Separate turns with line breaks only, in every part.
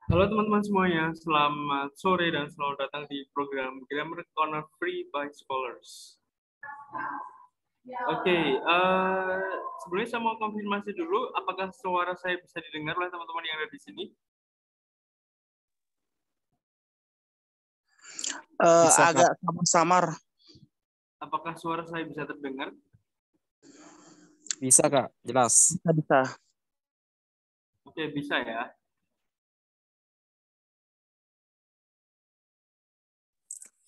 Halo teman-teman semuanya, selamat sore dan selamat datang di program Grammar Corner Free by Scholars. Oke, sebelumnya saya mau konfirmasi dulu, apakah suara saya bisa didengar oleh teman-teman yang ada di sini?
Bisa,
Agak samar-samar.
Apakah suara saya bisa terdengar?
Bisa, Kak. Jelas.
Bisa.
Oke, bisa ya.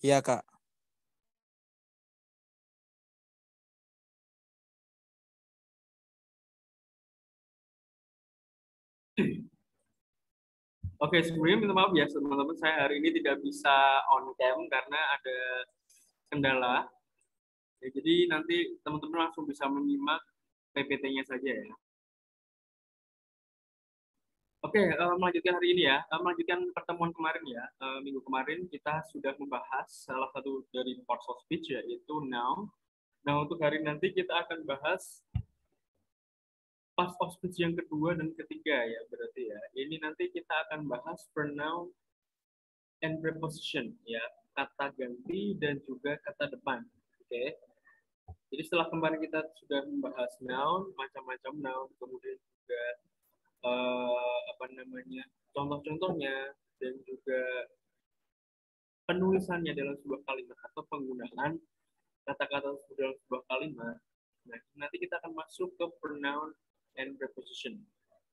Iya, Kak.
Oke, sebelumnya minta maaf ya teman-teman, saya hari ini tidak bisa on cam karena ada kendala. Ya, jadi nanti teman-teman langsung bisa menyimak PPT-nya saja ya. Oke, melanjutkan hari ini ya, melanjutkan pertemuan kemarin ya. Minggu kemarin kita sudah membahas salah satu dari parts of speech yaitu noun. Nah, untuk hari nanti kita akan bahas parts of speech yang kedua dan ketiga ya, berarti ya. Ini nanti kita akan bahas pronoun and preposition ya, kata ganti dan juga kata depan. Oke. Jadi setelah kemarin kita sudah membahas noun, macam-macam noun, kemudian juga contoh-contohnya dan juga penulisannya dalam sebuah kalimat atau penggunaan kata-kata dalam sebuah kalimat. Nah, nanti kita akan masuk ke pronoun and preposition.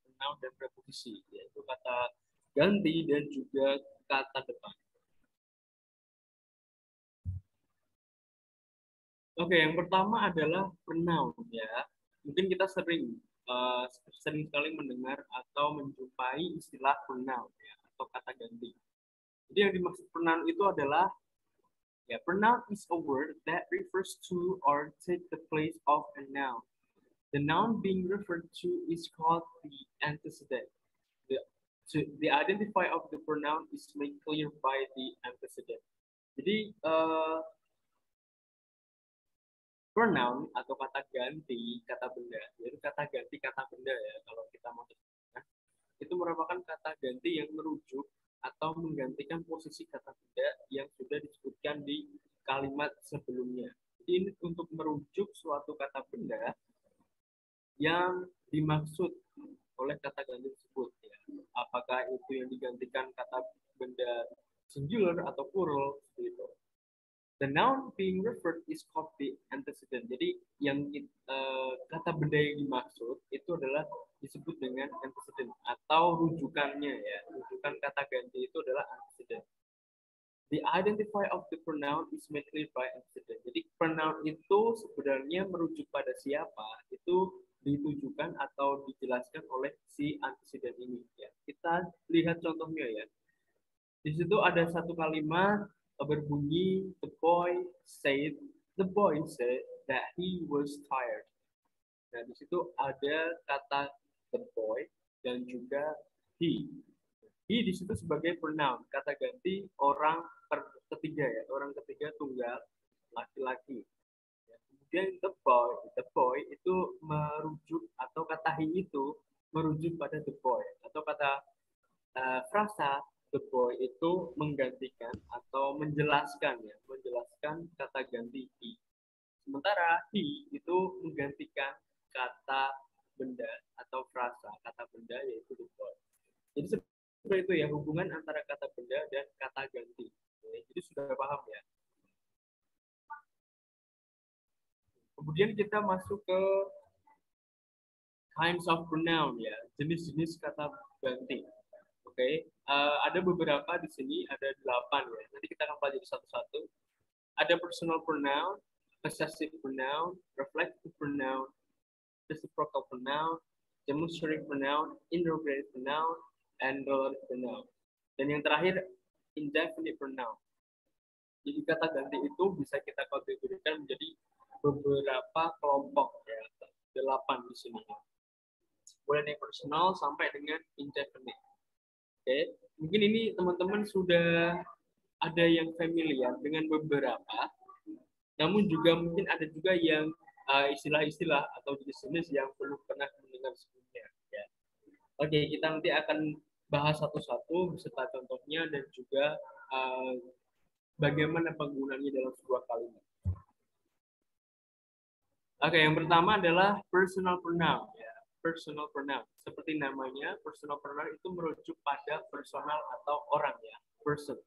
Pronoun dan preposisi, yaitu kata ganti dan juga kata depan. Oke, yang pertama adalah pronoun ya. Mungkin kita sering sekali mendengar atau menjumpai istilah pronoun ya, atau kata ganti. Jadi yang dimaksud pronoun itu adalah pronoun is a word that refers to or take the place of a noun. The noun being referred to is called the antecedent. The identifier of the pronoun is made clear by the antecedent. Jadi pronoun atau kata ganti kata benda, yaitu kata ganti kata benda ya kalau kita mau terjemahkan, itu merupakan kata ganti yang merujuk atau menggantikan posisi kata benda yang sudah disebutkan di kalimat sebelumnya. Jadi ini untuk merujuk suatu kata benda yang dimaksud oleh kata ganti tersebut ya. Apakah itu yang digantikan kata benda singular atau plural seperti itu. The noun being referred is called the antecedent. Jadi yang kata benda yang dimaksud itu adalah disebut dengan antecedent atau rujukannya ya. Rujukan kata ganti itu adalah antecedent. The identifier of the pronoun is made clear by antecedent. Jadi pronoun itu sebenarnya merujuk pada siapa itu ditujukan atau dijelaskan oleh si antecedent ini ya. Kita lihat contohnya ya. Di situ ada satu kalimat berbunyi the boy said that he was tired. Nah, di situ ada kata the boy dan juga he. He di situ sebagai pronoun, kata ganti orang ketiga ya, orang ketiga tunggal laki-laki. Ya, kemudian the boy itu merujuk atau kata he itu merujuk pada the boy atau kata frasa the boy itu menggantikan atau menjelaskan kata ganti he. Sementara he itu menggantikan kata benda atau frasa kata benda yaitu the boy. Jadi seperti itu ya hubungan antara kata benda dan kata ganti. Jadi sudah paham ya. Kemudian kita masuk ke kinds of pronoun ya, jenis-jenis kata ganti. Oke, ada beberapa di sini, ada 8 ya. Nanti kita akan pelajari satu-satu. Ada personal pronoun, possessive pronoun, reflective pronoun, reciprocal pronoun, demonstrative pronoun, interrogative pronoun, and relative pronoun. Dan yang terakhir, indefinite pronoun. Jadi kata ganti itu bisa kita kategorikan menjadi beberapa kelompok ya, 8 di sini. Mulai dari personal sampai dengan indefinite. Oke, mungkin ini teman-teman sudah ada yang familiar dengan beberapa, namun juga mungkin ada juga yang istilah-istilah atau jenis-jenis yang belum pernah mendengar sebelumnya. Ya. Oke, kita nanti akan bahas satu-satu beserta contohnya dan juga bagaimana penggunaannya dalam sebuah kalimat. Oke, yang pertama adalah personal pronoun. Ya, personal pronoun. Seperti namanya, personal pronoun itu merujuk pada personal atau orang ya, person.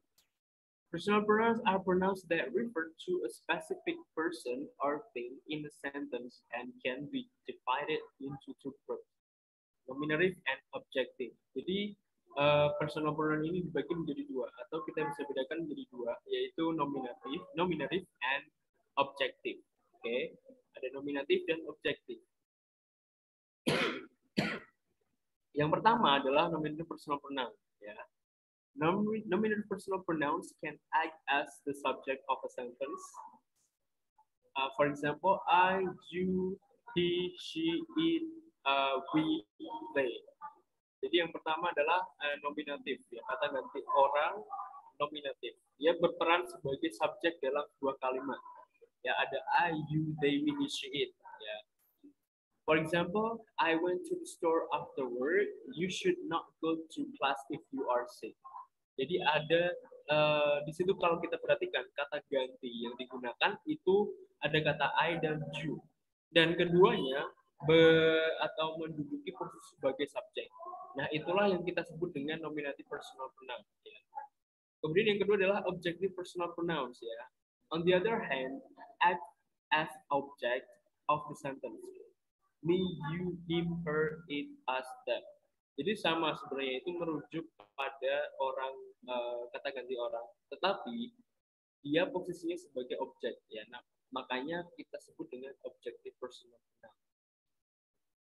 Personal pronouns are pronouns that refer to a specific person or thing in a sentence and can be divided into two groups, nominative and objective. Jadi personal pronoun ini dibagi menjadi dua, atau kita bisa bedakan menjadi dua, yaitu nominative and objective. Oke, ada nominatif dan objektif. Yang pertama adalah nominative personal pronoun. Ya. Nominative personal pronouns can act as the subject of a sentence. For example, I, you, he, she, it, we, they. Jadi yang pertama adalah nominatif, ya, kata ganti orang nominatif. Dia berperan sebagai subjek dalam sebuah kalimat. Ya, ada I, you, they, we, he, she, it. Ya. For example, I went to the store after work. You should not go to class if you are sick. Jadi ada di situ kalau kita perhatikan kata ganti yang digunakan itu ada kata I dan you. Dan keduanya atau menduduki posisi sebagai subjek. Nah, itulah yang kita sebut dengan nominative personal pronoun. Ya. Kemudian yang kedua adalah objective personal pronouns. Ya. On the other hand, act as object of the sentence. Me, you, him, her, it, us, them. Jadi sama sebenarnya itu merujuk kepada orang kata ganti orang, tetapi dia posisinya sebagai objek ya. Nah, makanya kita sebut dengan objective personal pronoun.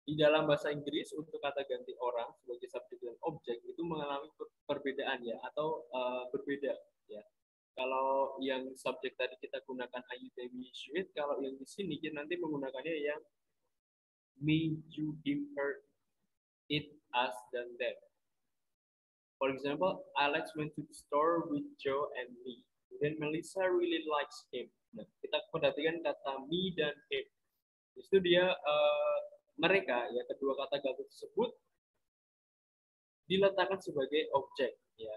Di dalam bahasa Inggris untuk kata ganti orang sebagai subjek dan objek itu mengalami perbedaan ya atau berbeda ya. Kalau yang subjek tadi kita gunakan I, you, they, we, she, it, kalau yang di sini kita nanti menggunakannya yang me, you, him, her, it, us, dan them. For example, Alex went to the store with Joe and me. Then Melissa really likes him. Nah, kita perhatikan kata me dan him. Itu dia mereka ya kedua kata ganti tersebut diletakkan sebagai objek ya.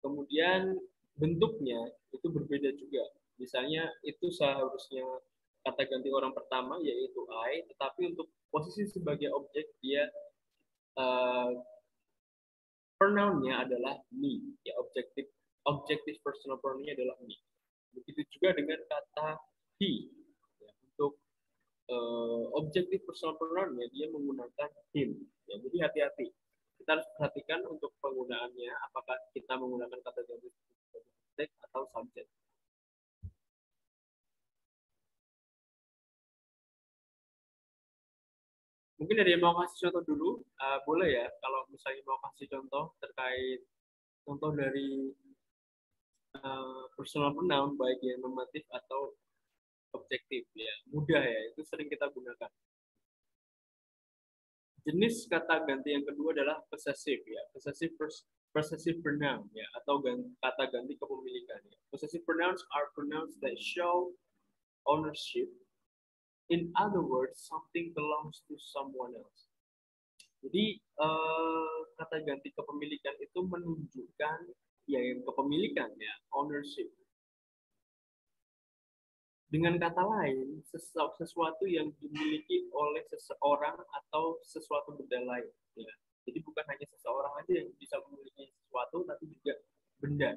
Kemudian bentuknya itu berbeda juga. Misalnya itu seharusnya kata ganti orang pertama yaitu I, tetapi untuk posisi sebagai objek dia pronounnya adalah me, ya objektif personal pronounnya adalah me. Begitu juga dengan kata he. Ya, untuk objektif personal pronounnya dia menggunakan him. Ya, jadi hati-hati. Kita harus perhatikan untuk penggunaannya apakah kita menggunakan kata ganti sebagai objek atau subjek. Mungkin ada yang mau kasih contoh dulu, boleh ya kalau misalnya mau kasih contoh terkait contoh dari personal pronoun baik yang normatif atau objektif ya, mudah ya, itu sering kita gunakan. Jenis kata ganti yang kedua adalah possessive ya, possessive pronoun ya atau kata ganti kepemilikan ya. Possessive pronouns are pronouns that show ownership. In other words, something belongs to someone else. Jadi kata ganti kepemilikan itu menunjukkan ya yang kepemilikan ya, ownership. Dengan kata lain, sesuatu yang dimiliki oleh seseorang atau sesuatu benda lain. Ya. Jadi bukan hanya seseorang aja yang bisa memiliki sesuatu, tapi juga benda.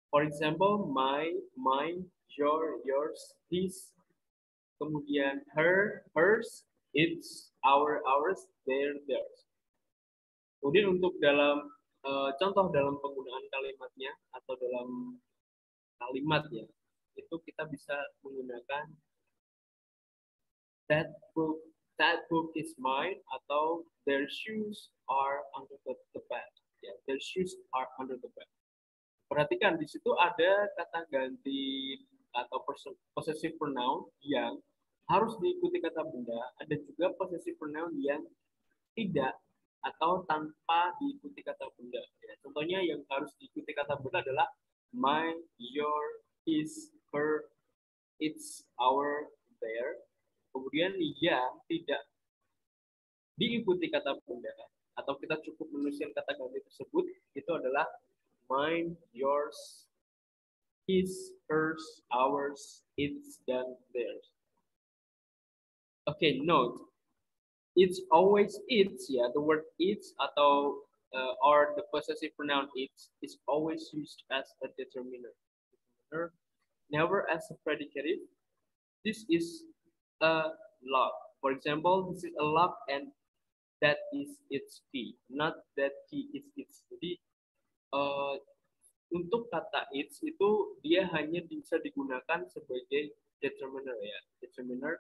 For example, my, mine, your, yours, his, kemudian her, hers, its, ours, theirs. Kemudian untuk dalam contoh dalam penggunaan kalimatnya atau dalam kalimatnya itu kita bisa menggunakan that book is mine atau their shoes are under the bed. Ya, their shoes are under the bed. Perhatikan di situ ada kata ganti atau possessive pronoun yang harus diikuti kata benda, ada juga possessive pronoun yang tidak atau tanpa diikuti kata benda. Ya, contohnya yang harus diikuti kata benda adalah my, your, his, her, its, our, their. Kemudian yang tidak diikuti kata benda atau kita cukup menulis his, hers, ours, its, dan, theirs. Okay, note. It's always its, ya. The word its atau or the possessive pronoun its is always used as a determiner. Never as a predicative. This is a lock. For example, this is a lock and that is its key. Not that key is its. Jadi untuk kata its itu dia hanya bisa digunakan sebagai determiner ya. Determiner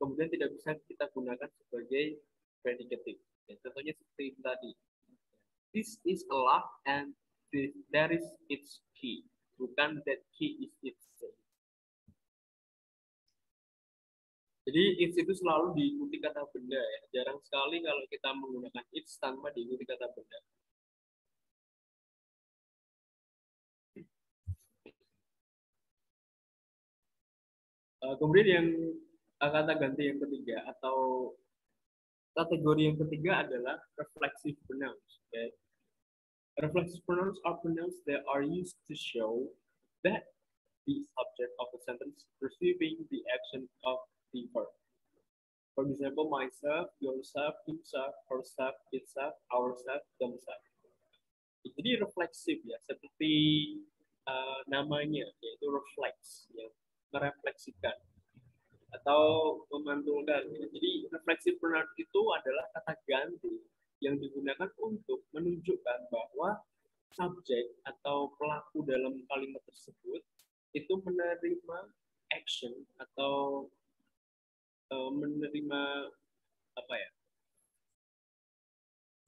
kemudian tidak bisa kita gunakan sebagai predicative. Ya, contohnya seperti tadi. This is a lock and that is its key. Bukan that key is its key. Jadi its itu selalu diikuti kata benda ya. Jarang sekali kalau kita menggunakan its tanpa diikuti kata benda. Kemudian yang kata ganti yang ketiga atau kategori yang ketiga adalah reflexive pronouns. Okay? Reflexive pronouns are pronouns that are used to show that the subject of the sentence receiving the action of the verb. For example, myself, yourself, himself, herself, itself, ourself, themselves. Jadi refleksif ya, seperti namanya yaitu refleks, ya, merefleksikan atau memantulkan. Jadi reflexive pronoun itu adalah kata ganti yang digunakan untuk menunjukkan bahwa subjek atau pelaku dalam kalimat tersebut itu menerima action atau menerima apa ya,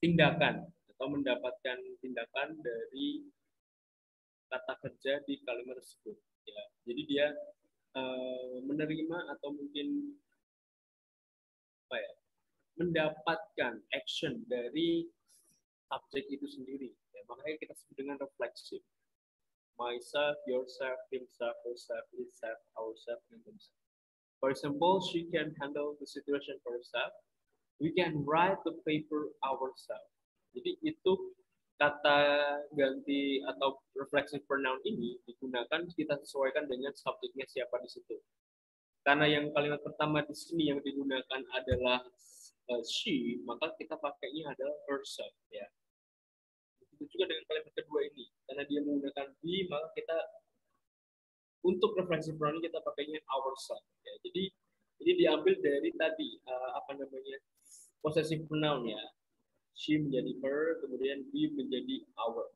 tindakan atau mendapatkan tindakan dari kata kerja di kalimat tersebut. Ya, jadi dia menerima atau mungkin apa ya, mendapatkan action dari subjek itu sendiri. Ya, makanya kita sebut dengan reflexive. Myself, yourself, himself, herself, itself, ourself, and themselves. For example, she can handle the situation for herself. We can write the paper ourselves. Jadi itu kata ganti atau reflexive pronoun ini digunakan kita sesuaikan dengan subjeknya siapa di situ. Karena yang kalimat pertama di sini yang digunakan adalah she, maka kita pakainya adalah herself ya. Begitu juga dengan kalimat kedua ini, karena dia menggunakan be, maka kita untuk reflexive pronoun kita pakainya ourself ya. Jadi ini diambil dari tadi apa namanya, possessive pronoun ya. She menjadi her, kemudian we menjadi our.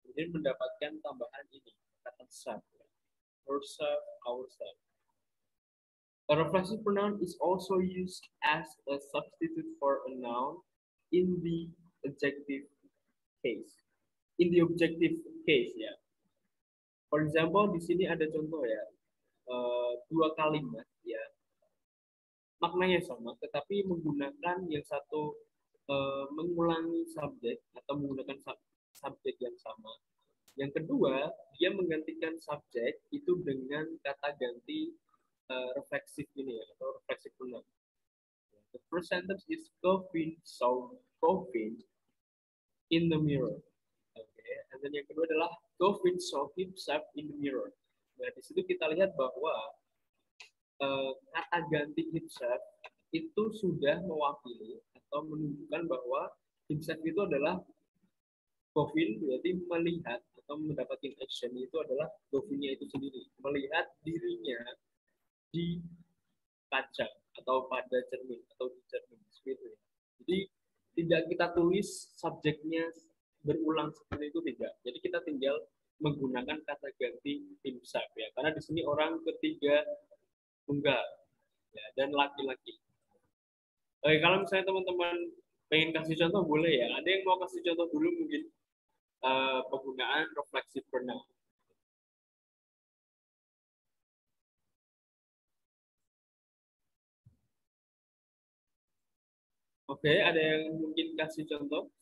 Kemudian mendapatkan tambahan ini, kata self. Herself, ourself. A reflexive pronoun is also used as a substitute for a noun in the adjective case. In the objective case ya. For example, di sini ada contoh ya, dua kalimat ya, maknanya sama, tetapi menggunakan yang satu mengulangi subjek atau menggunakan subjek yang sama. Yang kedua, dia menggantikan subjek itu dengan kata ganti refleksif ini ya, atau refleksif pronoun. The first sentence is Govin saw Govin in the mirror. Okay. And then yang kedua adalah Govin saw himself in the mirror. Nah, di situ kita lihat bahwa kata ganti himself itu sudah mewakili atau menunjukkan bahwa himself itu adalah Govin, berarti melihat atau mendapatkan action itu adalah Govinnya itu sendiri, melihat dirinya di kaca atau pada cermin atau di cermin seperti itu. Jadi tidak kita tulis subjeknya berulang seperti itu, tidak. Jadi kita tinggal menggunakan kata ganti himself ya, karena di sini orang ketiga tunggal ya, dan laki-laki. Oke, kalau misalnya teman-teman pengen kasih contoh boleh ya. Ada yang mau kasih contoh dulu mungkin penggunaan reflexive pronoun. Oke, ada yang mungkin kasih contoh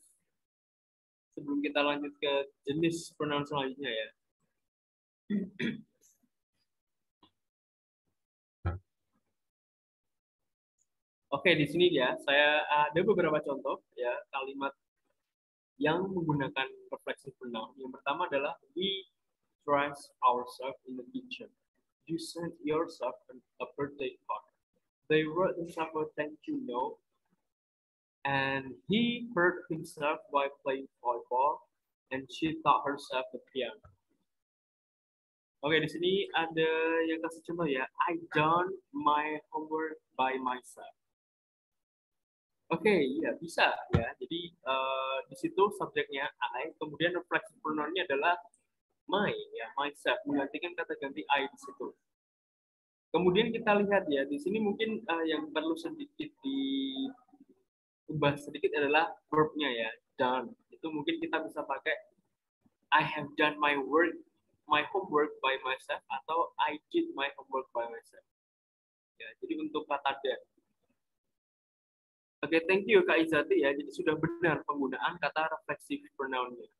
sebelum kita lanjut ke jenis pronoun selanjutnya ya. Oke, di sini ya, saya ada beberapa contoh ya kalimat yang menggunakan reflexive pronoun. Yang pertama adalah we dress ourselves in the kitchen. You sent yourself a birthday card. They wrote themselves a thank you note, and he hurt himself by playing volleyball, and she taught herself the piano. Oke, di sini ada yang kasih contoh ya. I done my homework by myself. Oke, ya bisa ya. Jadi di situ subjeknya I, kemudian reflexive pronoun-nya adalah my, ya, myself, menggantikan kata ganti I di situ. Kemudian kita lihat ya, di sini mungkin yang perlu sedikit diubah sedikit adalah verb-nya ya, done. Itu mungkin kita bisa pakai I have done my homework by myself atau I did my homework by myself. Ya, jadi untuk kata done. Oke, thank you Kak Izati ya. Jadi sudah benar penggunaan kata reflexive pronoun-nya.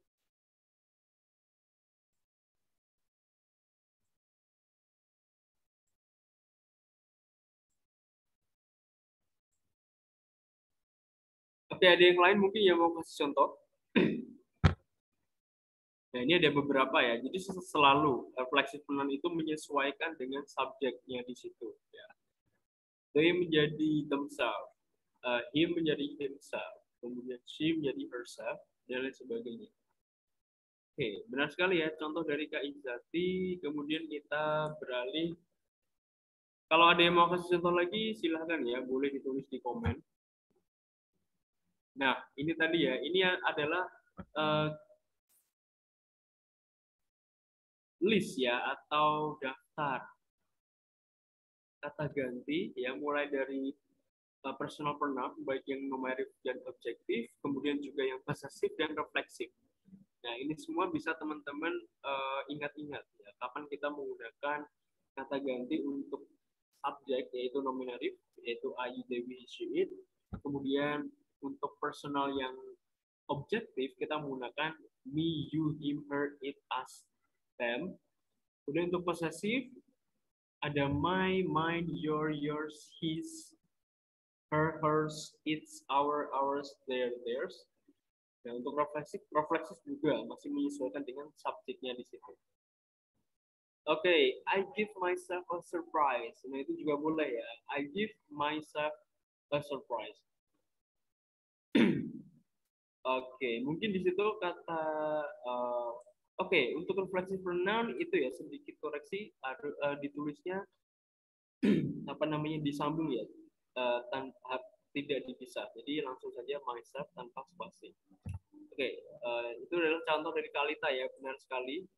Oke, ada yang lain mungkin yang mau kasih contoh? Nah, ini ada beberapa ya. Jadi selalu reflexive pronoun itu menyesuaikan dengan subjeknya di situ. Ya. They menjadi themselves, him menjadi himself, kemudian she menjadi herself, dan lain sebagainya. Oke, benar sekali ya. Contoh dari Kak Izati. Kemudian kita beralih. Kalau ada yang mau kasih contoh lagi, silahkan ya. Boleh ditulis di komen. Nah, ini tadi ya. Ini adalah list ya atau daftar kata ganti yang mulai dari personal pronoun baik yang numerik dan objektif, kemudian juga yang possessive dan refleksif. Nah, ini semua bisa teman-teman ingat-ingat ya kapan kita menggunakan kata ganti untuk subjek yaitu nominatif yaitu I, you, they, we, she, it. Kemudian untuk personal yang objektif kita menggunakan me, you, him, her, it, us, them. Kemudian untuk possessive ada my, mine, your, yours, his, her, hers, its, our, ours, their, theirs. Dan untuk refleksif juga masih menyesuaikan dengan subjeknya di situ. Oke, I give myself a surprise. Nah, itu juga boleh ya. I give myself a surprise. Oke, mungkin di situ kata oke, untuk reflexive pronoun itu ya sedikit koreksi ditulisnya apa namanya disambung ya tanpa tidak dipisah. Jadi langsung saja myself tanpa spasi. Oke, itu adalah contoh dari Kalita ya, benar sekali.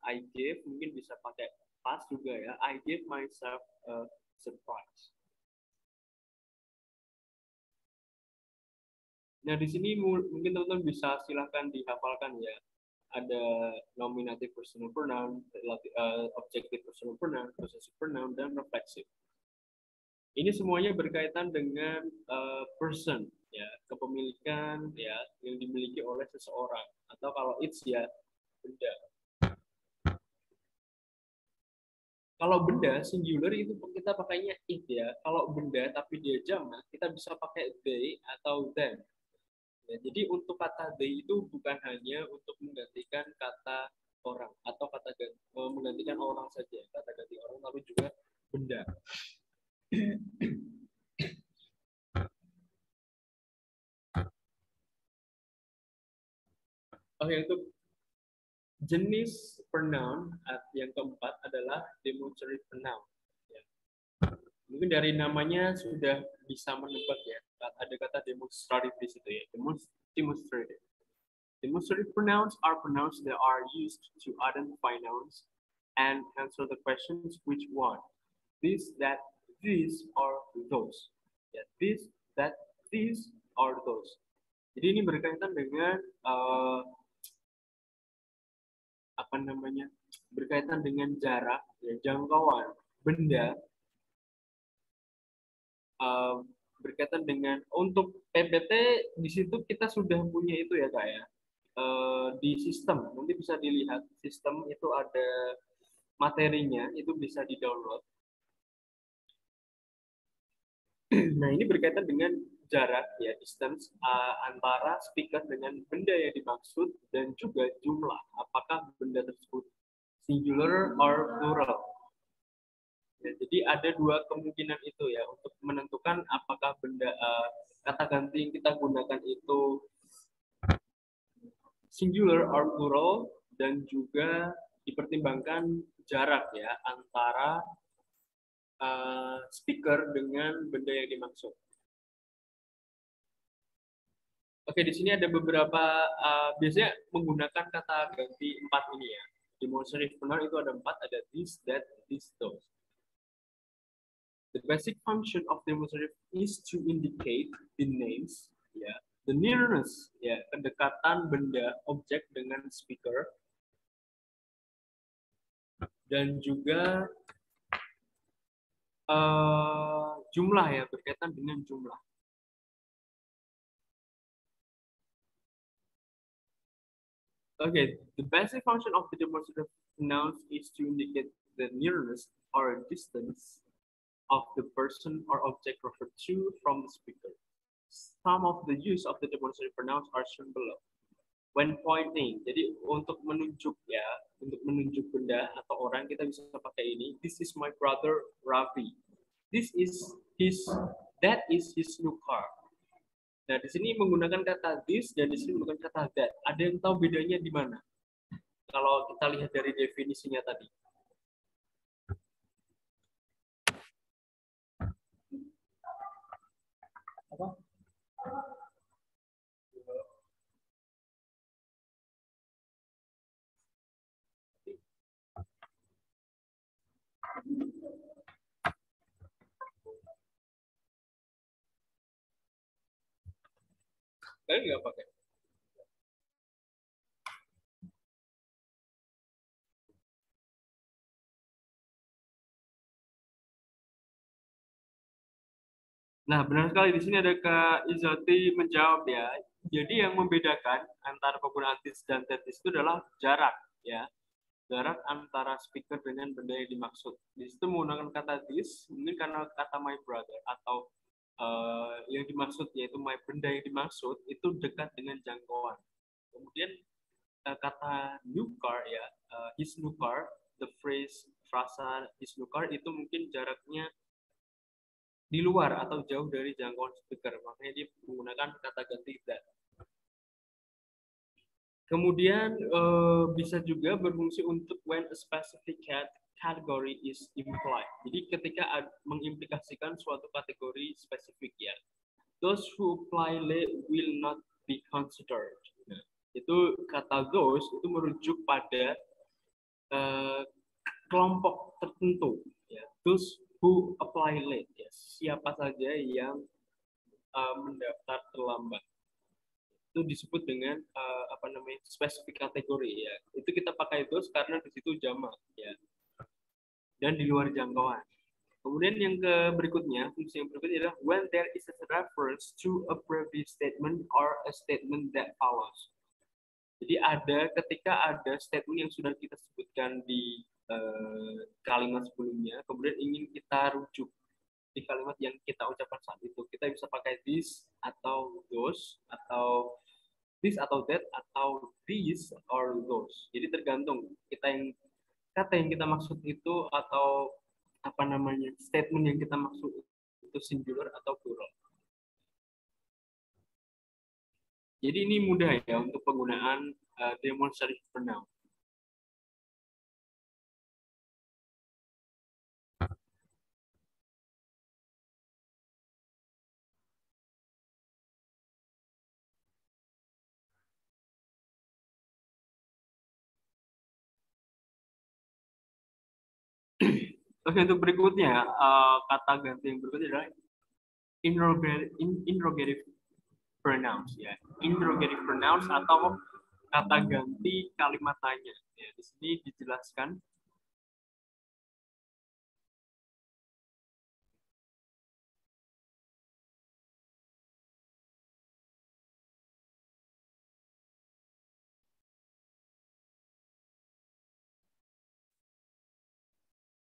I give mungkin bisa pakai past juga ya. I give myself a surprise. Nah, di sini mungkin teman-teman bisa silahkan dihafalkan ya. Ada nominative personal pronoun, objective personal pronoun, possessive pronoun, dan reflexive. Ini semuanya berkaitan dengan person, ya, kepemilikan ya yang dimiliki oleh seseorang. Atau kalau it's ya benda. Kalau benda singular itu kita pakainya it ya. Kalau benda tapi dia jamak, kita bisa pakai they atau them. Ya, jadi untuk kata they itu bukan hanya untuk menggantikan kata orang atau menggantikan orang saja, kata ganti orang, tapi juga benda. Oke, untuk jenis pronoun yang keempat adalah demonstrative pronoun. Ya. Mungkin dari namanya sudah bisa menebak ya, ada kata demonstrative di situ ya, demonstrative. Demonstrative pronouns are pronouns that are used to identify nouns and answer the questions which one, this, that, these, or those. Ya, this, that, these, or those. Jadi ini berkaitan dengan apa namanya? Berkaitan dengan jarak, ya, jangkauan, benda. Berkaitan dengan untuk PPT di situ kita sudah punya itu ya Kak ya. Di sistem nanti bisa dilihat sistem itu ada materinya, itu bisa di-download. Nah, ini berkaitan dengan jarak ya, distance antara speaker dengan benda yang dimaksud dan juga jumlah apakah benda tersebut singular or plural. Ya, jadi ada dua kemungkinan itu ya untuk menentukan apakah kata ganti yang kita gunakan itu singular or plural, dan juga dipertimbangkan jarak ya antara speaker dengan benda yang dimaksud. Oke, di sini ada beberapa biasanya menggunakan kata ganti 4 ini ya. Demonstrative pronoun itu ada 4, ada this, that, this, those. The basic function of demonstrative is to indicate the names, ya, the nearness, ya, kedekatan benda objek dengan speaker, dan juga jumlah ya, berkaitan dengan jumlah. Okay, the basic function of the demonstrative pronouns is to indicate the nearness or distance of the person or object referred to from the speaker. Some of the use of the demonstrative pronouns are shown below. When pointing, jadi untuk menunjuk ya, untuk menunjuk benda atau orang kita bisa pakai ini. This is my brother Ravi. This is his, that is his new car. Nah, di sini menggunakan kata this dan di sini menggunakan kata that. Ada yang tahu bedanya di mana? Kalau kita lihat dari definisinya tadi. Apa? Kalian nggak pakai? Nah, benar sekali di sini ada Kak Izati menjawab ya. Jadi yang membedakan antara penggunaan this dan that itu adalah jarak ya. Jarak antara speaker dengan benda yang dimaksud. Di situ menggunakan kata this, mungkin karena kata my brother atau yang dimaksud yaitu benda yang dimaksud itu dekat dengan jangkauan. Kemudian kata new car ya, his new car, the frasa his new car itu mungkin jaraknya di luar atau jauh dari jangkauan speaker, makanya dia menggunakan kata ganti that. Kemudian bisa juga berfungsi untuk when a specific category is implied. Jadi ketika mengimplikasikan suatu kategori spesifik ya. Those who apply will not be considered. Nah, itu kata those itu merujuk pada kelompok tertentu ya. Those who apply late ya. Siapa saja yang mendaftar terlambat. Itu disebut dengan spesifik kategori ya. Itu kita pakai those karena di situ jamak ya. Dan di luar jangkauan. Kemudian yang berikutnya, fungsi yang berikutnya adalah when there is a reference to a previous statement or a statement that follows. Jadi ketika ada statement yang sudah kita sebutkan di kalimat sebelumnya, kemudian ingin kita rujuk di kalimat yang kita ucapkan saat itu, kita bisa pakai this atau those atau this atau that atau these or those. Jadi tergantung kata yang kita maksud itu atau statement yang kita maksud itu singular atau plural. Jadi ini mudah ya untuk penggunaan demonstrative pronoun. Oke, untuk berikutnya kata ganti yang berikutnya adalah interrogative pronouns ya. Interrogative pronouns atau kata ganti kalimat tanya. Ya, di sini dijelaskan.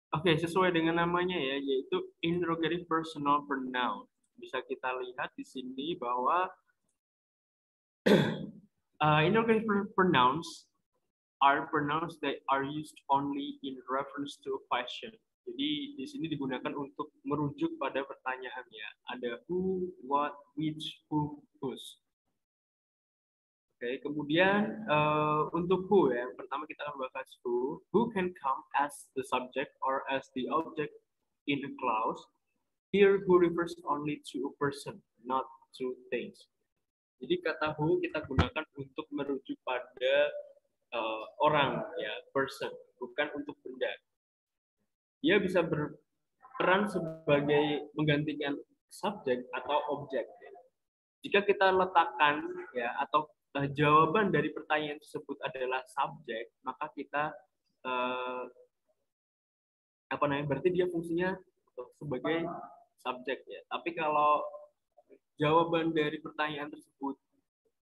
Oke, sesuai dengan namanya ya, yaitu interrogative personal pronoun. Bisa kita lihat di sini bahwa interrogative pronouns are pronouns that are used only in reference to a question. Jadi di sini digunakan untuk merujuk pada pertanyaannya. Ada who, what, which, who, whose. Oke, kemudian untuk who ya, pertama kita akan bahas who. Who can come as the subject or as the object in a clause. Here who refers only to a person, not to things. Jadi kata who kita gunakan untuk merujuk pada orang ya, person, bukan untuk benda. Dia bisa berperan sebagai menggantikan subjek atau objek. Jika kita letakkan ya atau jawaban dari pertanyaan tersebut adalah subjek, maka kita berarti dia fungsinya sebagai subjek ya. Tapi kalau jawaban dari pertanyaan tersebut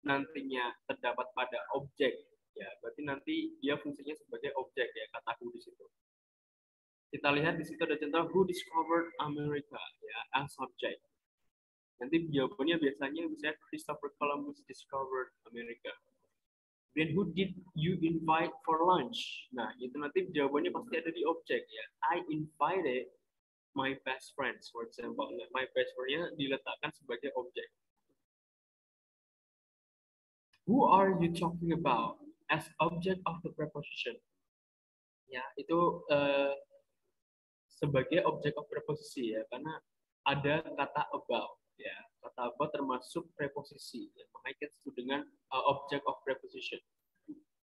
nantinya terdapat pada objek ya, berarti nanti dia fungsinya sebagai objek ya, kata who di situ. Kita lihat di situ ada contoh who discovered America ya, as subject. Nanti jawabannya biasanya misalnya Christopher Columbus discovered America. Then who did you invite for lunch? Nah, itu nanti jawabannya pasti ada di objek ya. I invited my best friends, for example. Nah, my best friend-nya diletakkan sebagai objek. Who are you talking about as object of the preposition? Ya, itu sebagai objek of preposisi ya, karena ada kata about. Ya, kata about termasuk preposisi, ya. Makanya kita sebut dengan object of preposition.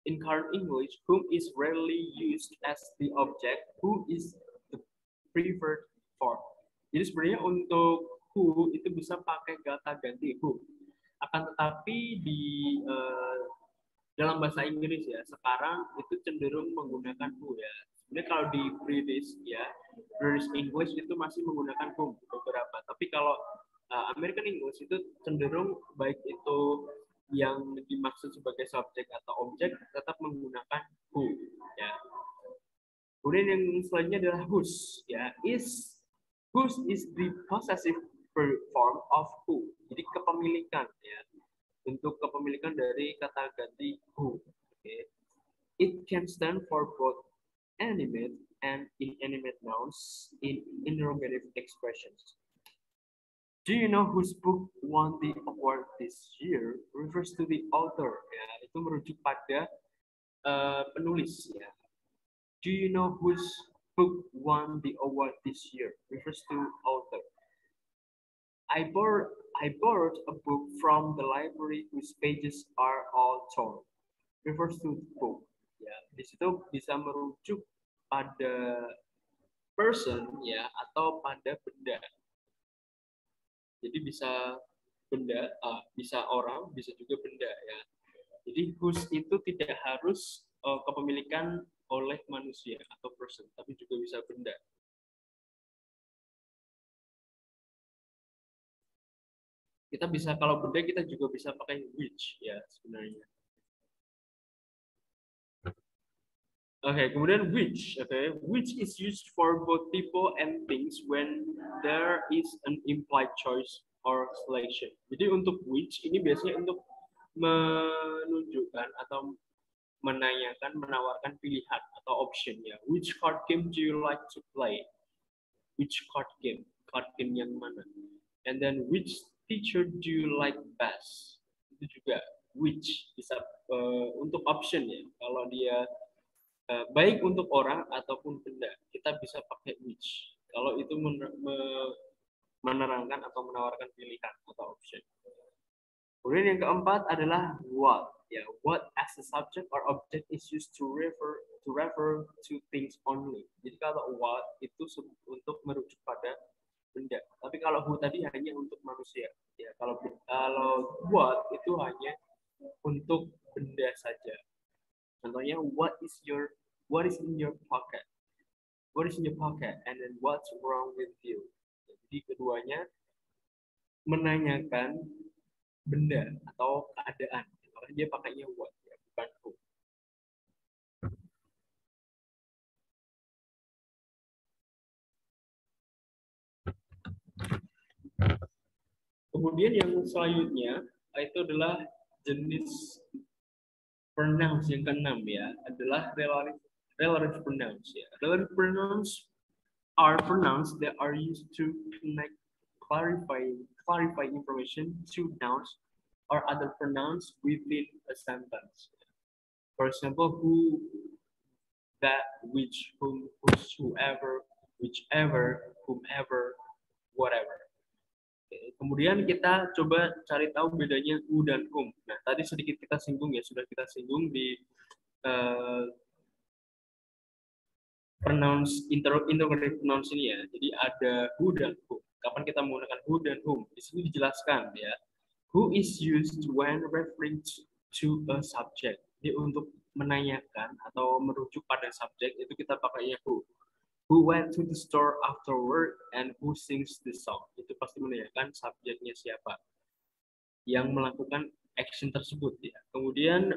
In current English, whom is rarely used as the object, who is the preferred form. Jadi sebenarnya untuk who itu bisa pakai kata ganti who. Akan tetapi di dalam bahasa Inggris ya sekarang itu cenderung menggunakan who ya. Sebenarnya kalau di British ya, British English itu masih menggunakan who beberapa. Tapi kalau American English itu cenderung baik itu yang dimaksud sebagai subjek atau objek tetap menggunakan who ya. Kemudian yang selanjutnya adalah whose ya. Whose is the possessive form of who. Jadi kepemilikan ya. Untuk kepemilikan dari kata ganti who. Okay. It can stand for both animate and inanimate nouns in interrogative expressions. Do you know whose book won the award this year? Refers to the author. Ya, itu merujuk pada penulis. Ya. Do you know whose book won the award this year? Refers to author. I borrowed a book from the library whose pages are all torn. Refers to book. Ya, di situ bisa merujuk pada person ya atau pada benda. Jadi bisa benda, bisa orang, bisa juga benda ya. Jadi whose itu tidak harus kepemilikan oleh manusia atau person, tapi juga bisa benda. Kita bisa kalau benda kita juga bisa pakai which ya sebenarnya. Oke, kemudian which, which is used for both people and things when there is an implied choice or selection. Jadi untuk which ini biasanya untuk menunjukkan atau menanyakan, menawarkan pilihan atau option ya. Which card game do you like to play? Which card game yang mana? And then which teacher do you like best? Itu juga which bisa untuk option ya. Kalau dia baik untuk orang ataupun benda, kita bisa pakai which. Kalau itu menerangkan atau menawarkan pilihan atau option. Kemudian yang keempat adalah what. Ya, what as a subject or object is used to refer to things only. Jadi kalau what itu untuk merujuk pada benda. Tapi kalau who tadi hanya untuk manusia. Ya, kalau what itu hanya untuk benda saja. Contohnya what is in your pocket? What is in your pocket? And then what's wrong with you? Jadi keduanya menanyakan benda atau keadaan. Makanya dia pakainya what, ya, bukan who. Kemudian yang selanjutnya itu adalah jenis pronouns yang keenam ya adalah relative pronouns ya. Relative pronouns are pronouns that are used to connect, clarify information to nouns or other pronouns within a sentence. For example, who, that, which, whom, whosoever, whichever, whomever, whatever. Oke, kemudian kita coba cari tahu bedanya who dan whom. Nah, tadi sedikit kita singgung ya, sudah kita singgung di interrogative pronouns ini ya. Jadi ada who dan whom. Kapan kita menggunakan who dan whom? Di sini dijelaskan ya. Who is used when referring to a subject. Jadi untuk menanyakan atau merujuk pada subjek itu kita pakainya who. Who went to the store after work and who sings the song. Itu pasti menanyakan subjeknya siapa yang melakukan action tersebut ya. Kemudian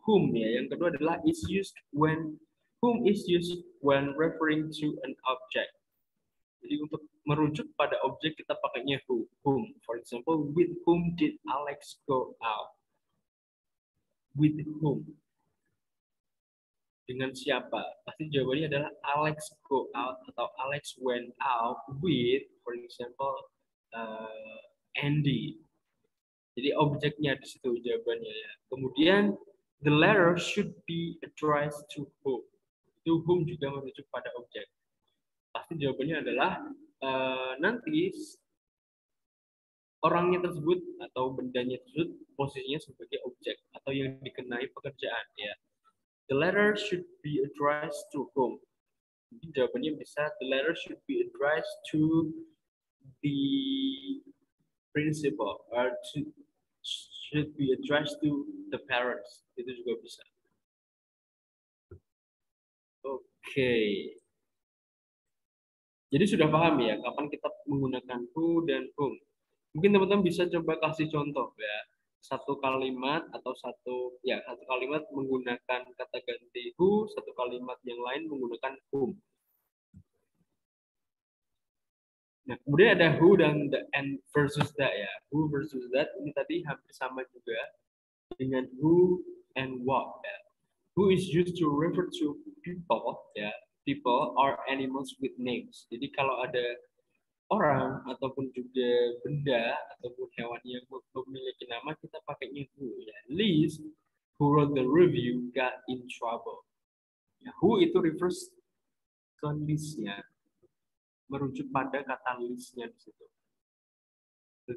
whom ya, yang kedua adalah is used when referring to an object. Jadi untuk merujuk pada objek kita pakainya whom. For example, with whom did Alex go out? With whom? Dengan siapa? Pasti jawabannya adalah Alex go out atau Alex went out with, for example, Andy. Jadi objeknya di situ jawabannya ya. Kemudian the letter should be addressed to whom. Itu whom juga merujuk pada objek. Pasti jawabannya adalah nanti orangnya tersebut atau bendanya tersebut posisinya sebagai objek atau yang dikenai pekerjaan ya. The letter should be addressed to whom. Jadi jawabannya bisa the letter should be addressed to the principal or should be addressed to the parents. Itu juga bisa. Oke. Jadi sudah paham ya kapan kita menggunakan who dan whom. Mungkin teman-teman bisa coba kasih contoh ya. Satu kalimat atau satu kalimat menggunakan kata ganti who, satu kalimat yang lain menggunakan whom. Nah, kemudian ada who dan the and versus that ya. Who versus that ini tadi hampir sama juga dengan who and what ya. Who is used to refer to people ya. People or animals with names. Jadi kalau ada orang ataupun juga benda ataupun hewan yang memiliki nama kita pakainya who ya. Liz who wrote the review got in trouble. Ya, who itu refers ke Liz-nya, merujuk pada kata Liz-nya di situ.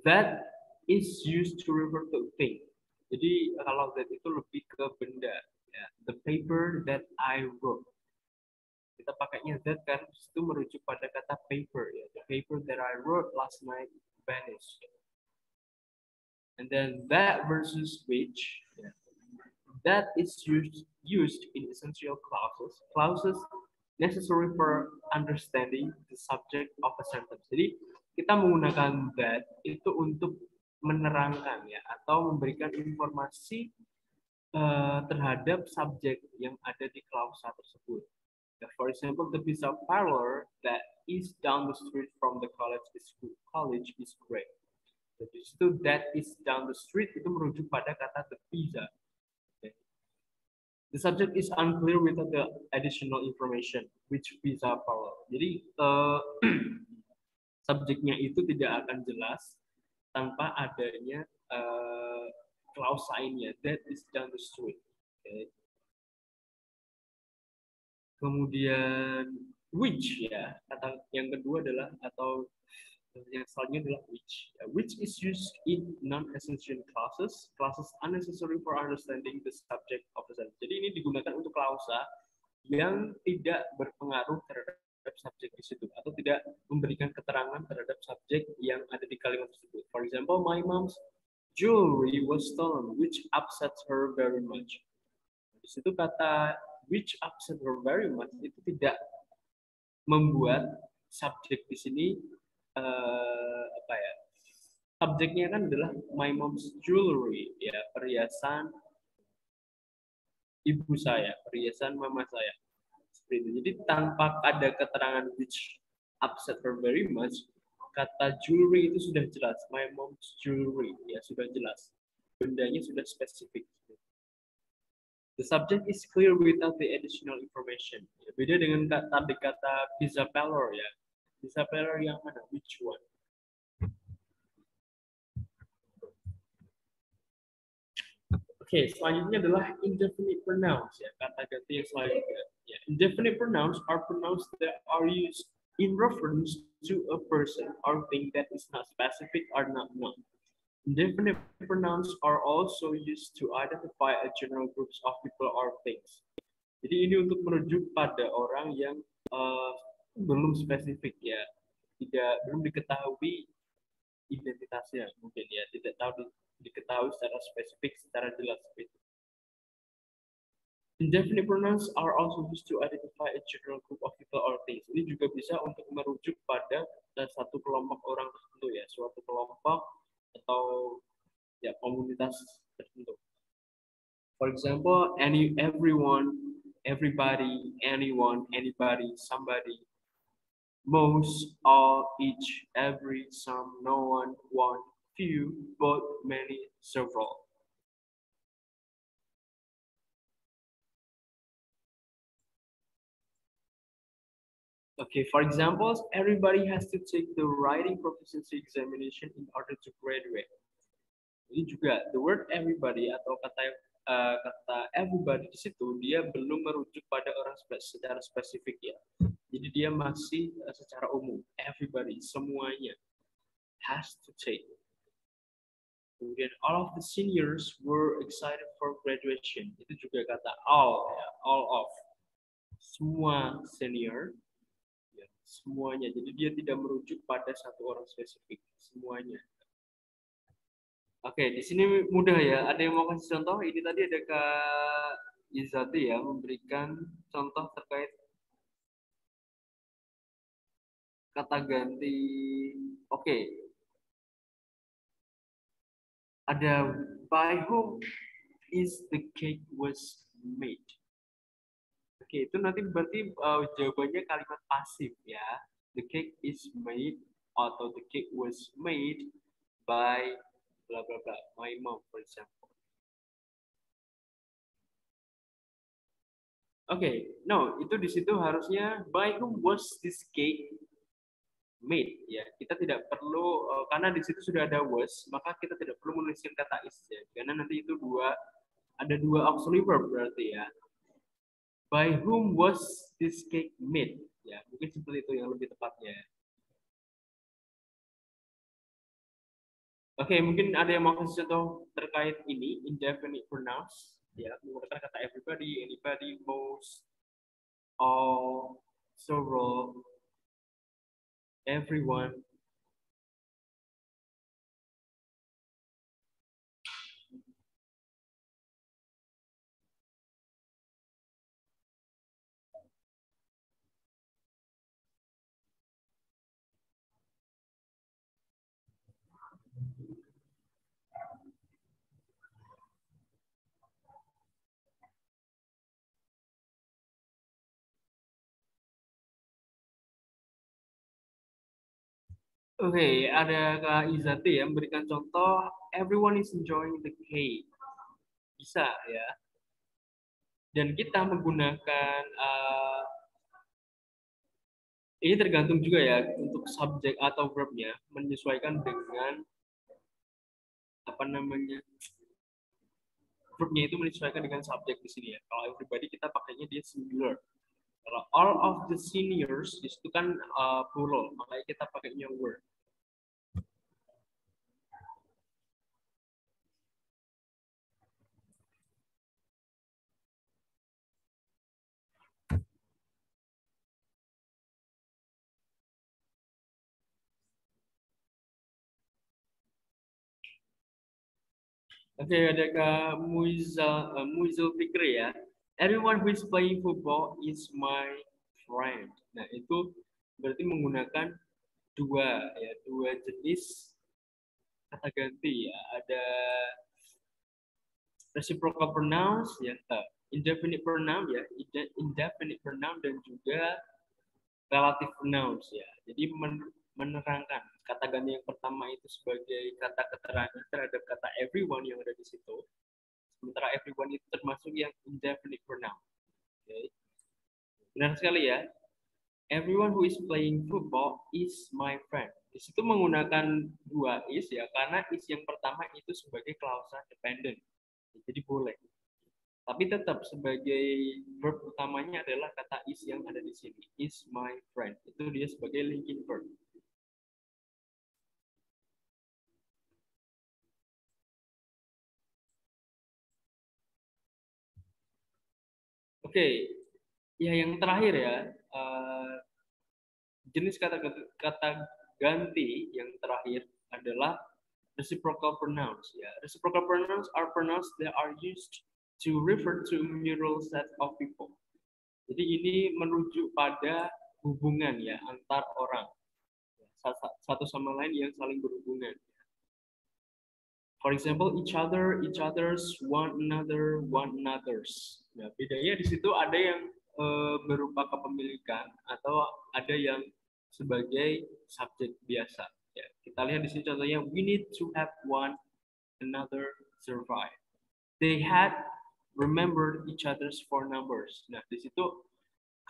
That is used to refer to thing. Jadi kalau that itu lebih ke benda. Ya. The paper that I wrote. Kita pakainya that kan itu merujuk pada kata paper ya. The paper that I wrote last night vanished. And then that versus which ya. That is used in essential clauses. Clauses necessary for understanding the subject of a sentence. Jadi kita menggunakan that itu untuk menerangkan ya atau memberikan informasi terhadap subjek yang ada di klausa tersebut. For example, the pizza parlor that is down the street from the college is great. Jadi itu that is down the street itu merujuk pada kata the pizza. Okay. The subject is unclear without the additional information which pizza parlor. Jadi subjeknya itu tidak akan jelas tanpa adanya klausa ini ya, that is down the street. Okay. Kemudian which ya, kata yang kedua adalah atau yang selanjutnya adalah which. Which is used in non-essential clauses unnecessary for understanding the subject of the sentence. Jadi ini digunakan untuk klausa yang tidak berpengaruh terhadap subjek di situ atau tidak memberikan keterangan terhadap subjek yang ada di kalimat tersebut. For example, my mom's jewelry was stolen, which upsets her very much. Di situ kata which upset her very much itu tidak membuat subjek di sini subjeknya kan adalah my mom's jewelry ya, perhiasan ibu saya, perhiasan mama saya. Seperti itu. Jadi tanpa ada keterangan which upset her very much, kata jewelry itu sudah jelas, my mom's jewelry ya sudah jelas, bendanya sudah spesifik. The subject is clear without the additional information. Ya, beda dengan tadi kata disappear ya. Disappear yang mana? Which one? Oke, selanjutnya adalah indefinite pronouns ya, kata ganti yang selanjutnya. Ya, indefinite pronouns are pronouns that are used in reference to a person or thing that is not specific or not known. Indefinite pronouns are also used to identify a general groups of people or things. Jadi ini untuk merujuk pada orang yang belum spesifik ya, belum diketahui identitasnya mungkin ya, tidak tahu diketahui secara spesifik, secara jelas gitu. Indefinite pronouns are also used to identify a general group of people or things. Ini juga bisa untuk merujuk pada satu kelompok orang tertentu ya, suatu kelompok atau ya komunitas tertentu. For example, everyone, everybody, anyone, anybody, somebody, most, all, each, every, some, no one, one, few, both, many, several. Okay, for example, everybody has to take the writing proficiency examination in order to graduate. Ini juga the word everybody atau kata everybody di situ dia belum merujuk pada orang secara spesifik ya. Jadi dia masih secara umum. Everybody, semuanya has to take. Kemudian all of the seniors were excited for graduation. Itu juga kata all, ya, all of. Semua senior. Semuanya. Jadi dia tidak merujuk pada satu orang spesifik. Semuanya. Oke, di sini mudah ya. Ada yang mau kasih contoh? Ini tadi ada Kak Izati ya memberikan contoh terkait kata ganti. Oke. Ada by whom is the cake was made. Oke, itu nanti berarti jawabannya kalimat pasif ya. The cake is made atau the cake was made by bla bla bla. My mom, for example. Oke, no, itu di situ harusnya by whom was this cake made ya. Kita tidak perlu karena di situ sudah ada was, maka kita tidak perlu menuliskan kata is ya. Karena nanti itu ada dua auxiliary verb berarti ya. By whom was this cake made? Ya, mungkin seperti itu yang lebih tepatnya. Oke, mungkin ada yang mau kasih contoh terkait ini indefinite pronouns, ya, menggunakan kata everybody, anybody, most, all, several, everyone. Oke, ada Kak Izati yang memberikan contoh everyone is enjoying the cake. Bisa ya. Dan kita menggunakan ini tergantung juga ya untuk subjek atau verbnya menyesuaikan dengan apa namanya verbnya itu menyesuaikan dengan subjek di sini ya. Kalau everybody kita pakainya dia singular. Kalau all of the seniors itu kan plural, makanya kita pakainya were. Oke, ada Kak Muizul Fikri ya. Everyone who is playing football is my friend. Nah, itu berarti menggunakan dua jenis kata ganti ya. Ada reciprocal pronouns ya, indefinite pronoun ya, indefinite pronoun dan juga relative pronouns ya. Jadi menerangkan kata ganti yang pertama itu sebagai kata keterangan terhadap kata everyone yang ada di situ. Sementara everyone itu termasuk yang indefinite pronoun. Okay. Benar sekali ya. Everyone who is playing football is my friend. Di situ menggunakan dua is ya, karena is yang pertama itu sebagai klausa dependent. Jadi boleh. Tapi tetap sebagai verb utamanya adalah kata is yang ada di sini. Is my friend. Itu dia sebagai linking verb. Oke, ya yang terakhir ya, jenis kata ganti yang terakhir adalah reciprocal pronouns. Ya, reciprocal pronouns are pronouns that are used to refer to a mutual set of people. Jadi ini merujuk pada hubungan ya antar orang, satu sama lain yang saling berhubungan. For example, each other, each others, one another, one another's. Nah, bedanya di situ ada yang berupa kepemilikan atau ada yang sebagai subjek biasa. Ya, kita lihat di sini contohnya, we need to have one another survive. They had remembered each other's phone numbers. Nah, di situ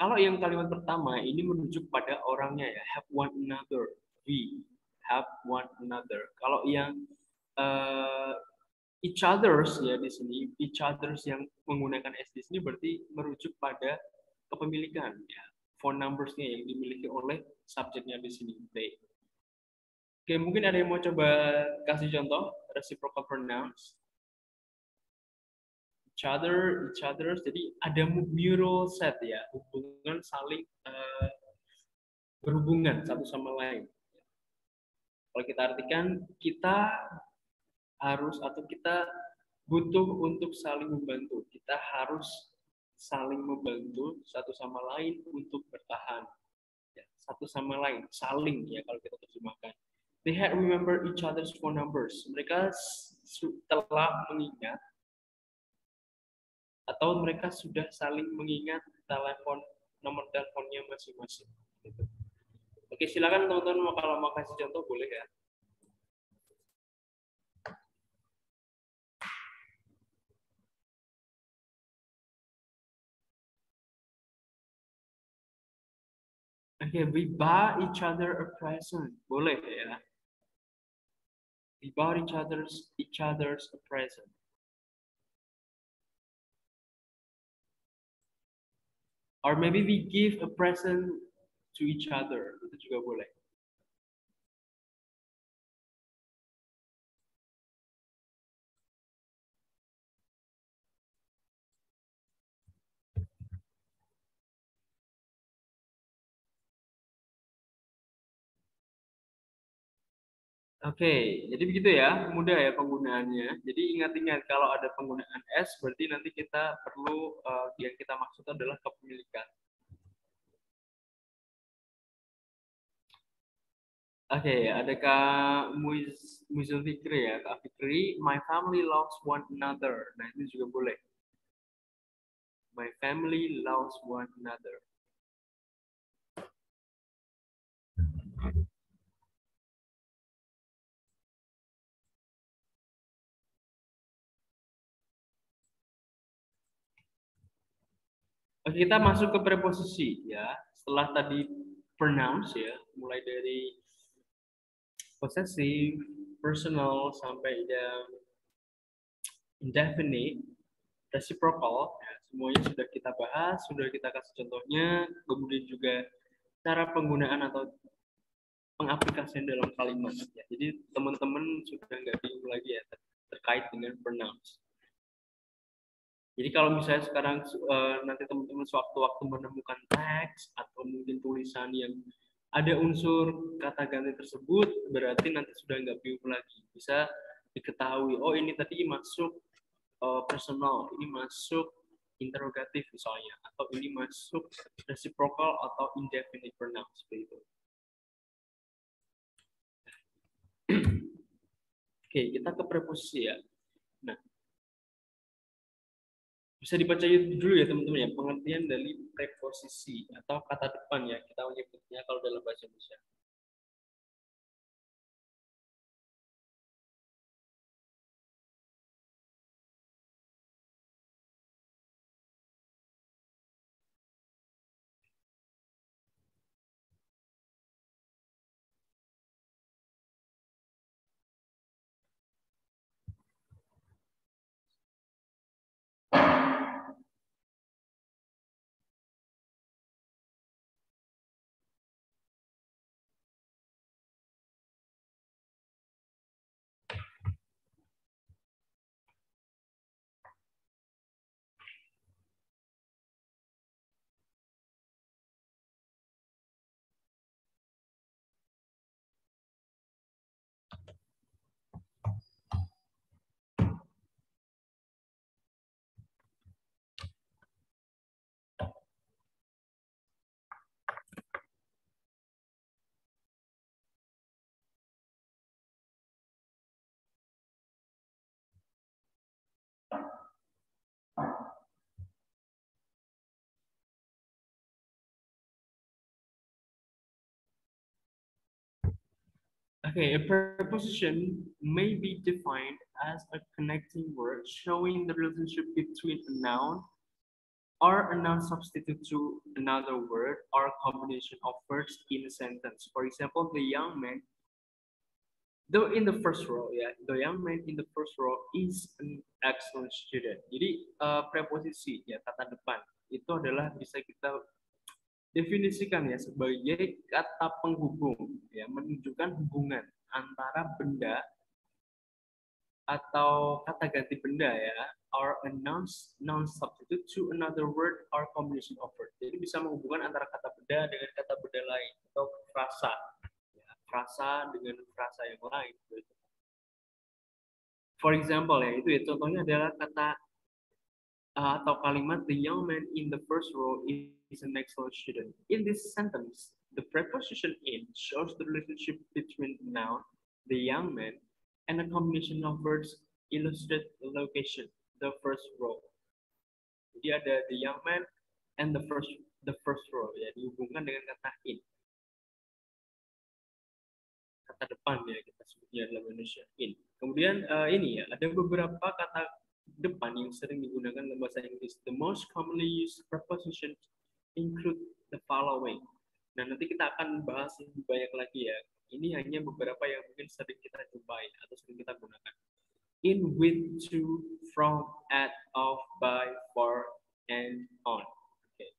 kalau yang kalimat pertama ini menunjuk pada orangnya ya, have one another, we have one another. Kalau yang each others ya di sini, each others yang menggunakan s di sini berarti merujuk pada kepemilikan ya, phone numbers-nya yang dimiliki oleh subjeknya di sini, they. Oke, mungkin ada yang mau coba kasih contoh reciprocal pronouns. Each other, each others, jadi ada mutual set ya, hubungan saling berhubungan satu sama lain. Kalau kita artikan, kita harus atau kita butuh untuk saling membantu. Kita harus saling membantu satu sama lain untuk bertahan. Ya, satu sama lain, saling ya kalau kita terjemahkan. They had remember each other's phone numbers. Mereka telah mengingat atau mereka sudah saling mengingat nomor teleponnya masing-masing. Oke, silakan teman-teman kalau mau kasih contoh boleh ya. Okay, we buy each other a present. Boleh ya. We buy each other's a present. Or maybe we give a present to each other. Itu juga boleh. Oke, jadi begitu ya, mudah ya penggunaannya. Jadi ingat-ingat kalau ada penggunaan S, berarti nanti kita perlu yang kita maksud adalah kepemilikan. Oke, ada Kak Muizul Fikri ya, Kak Fikri, my family loves one another. Nah, itu juga boleh. My family loves one another. Oke, kita masuk ke preposisi ya. Setelah tadi pronouns ya, mulai dari possessive, personal sampai yang indefinite, reciprocal, ya, semuanya sudah kita bahas, sudah kita kasih contohnya, kemudian juga cara penggunaan atau pengaplikasian dalam kalimat. Ya. Jadi teman-teman sudah nggak bingung lagi ya terkait dengan pronouns. Jadi kalau misalnya sekarang nanti teman-teman sewaktu-waktu menemukan teks atau mungkin tulisan yang ada unsur kata ganti tersebut, berarti nanti sudah nggak bingung lagi. Bisa diketahui, oh ini tadi masuk personal, ini masuk interrogatif misalnya, atau ini masuk reciprocal atau indefinite pronoun seperti itu. Oke, kita ke preposisi ya. Nah, bisa dibaca dulu ya teman-teman ya, pengertian dari preposisi atau kata depan ya, kita menyebutnya kalau dalam bahasa Indonesia. Okay, a preposition may be defined as a connecting word showing the relationship between a noun or a noun substitute to another word or combination of words in a sentence. For example, the young man, though in the first row, ya, the young man in the first row is an excellent student. Jadi preposisi ya kata depan itu adalah bisa kita definisikan ya sebagai kata penghubung ya menunjukkan hubungan antara benda atau kata ganti benda ya or a noun substitute to another word or combination of word. Jadi bisa menghubungkan antara kata benda dengan kata benda lain atau frasa ya, frasa dengan frasa yang lain gitu. For example ya itu ya contohnya adalah kata atau kalimat the young man in the first row is an excellent student. In this sentence, the preposition in shows the relationship between the noun, the young man, and a combination of words illustrate the location, the first row. Jadi ada the young man and the first row ya dihubungkan dengan kata in. Kata depan ya kita sebutnya dalam Indonesia in. Kemudian ini ya ada beberapa kata depan yang sering digunakan dalam bahasa Inggris. The most commonly used prepositions include the following. Nah, nanti kita akan bahas lebih banyak lagi ya. Ini hanya beberapa yang mungkin sering kita jumpai atau sering kita gunakan. In, with, to, from, at, of, by, for, and on. Okay.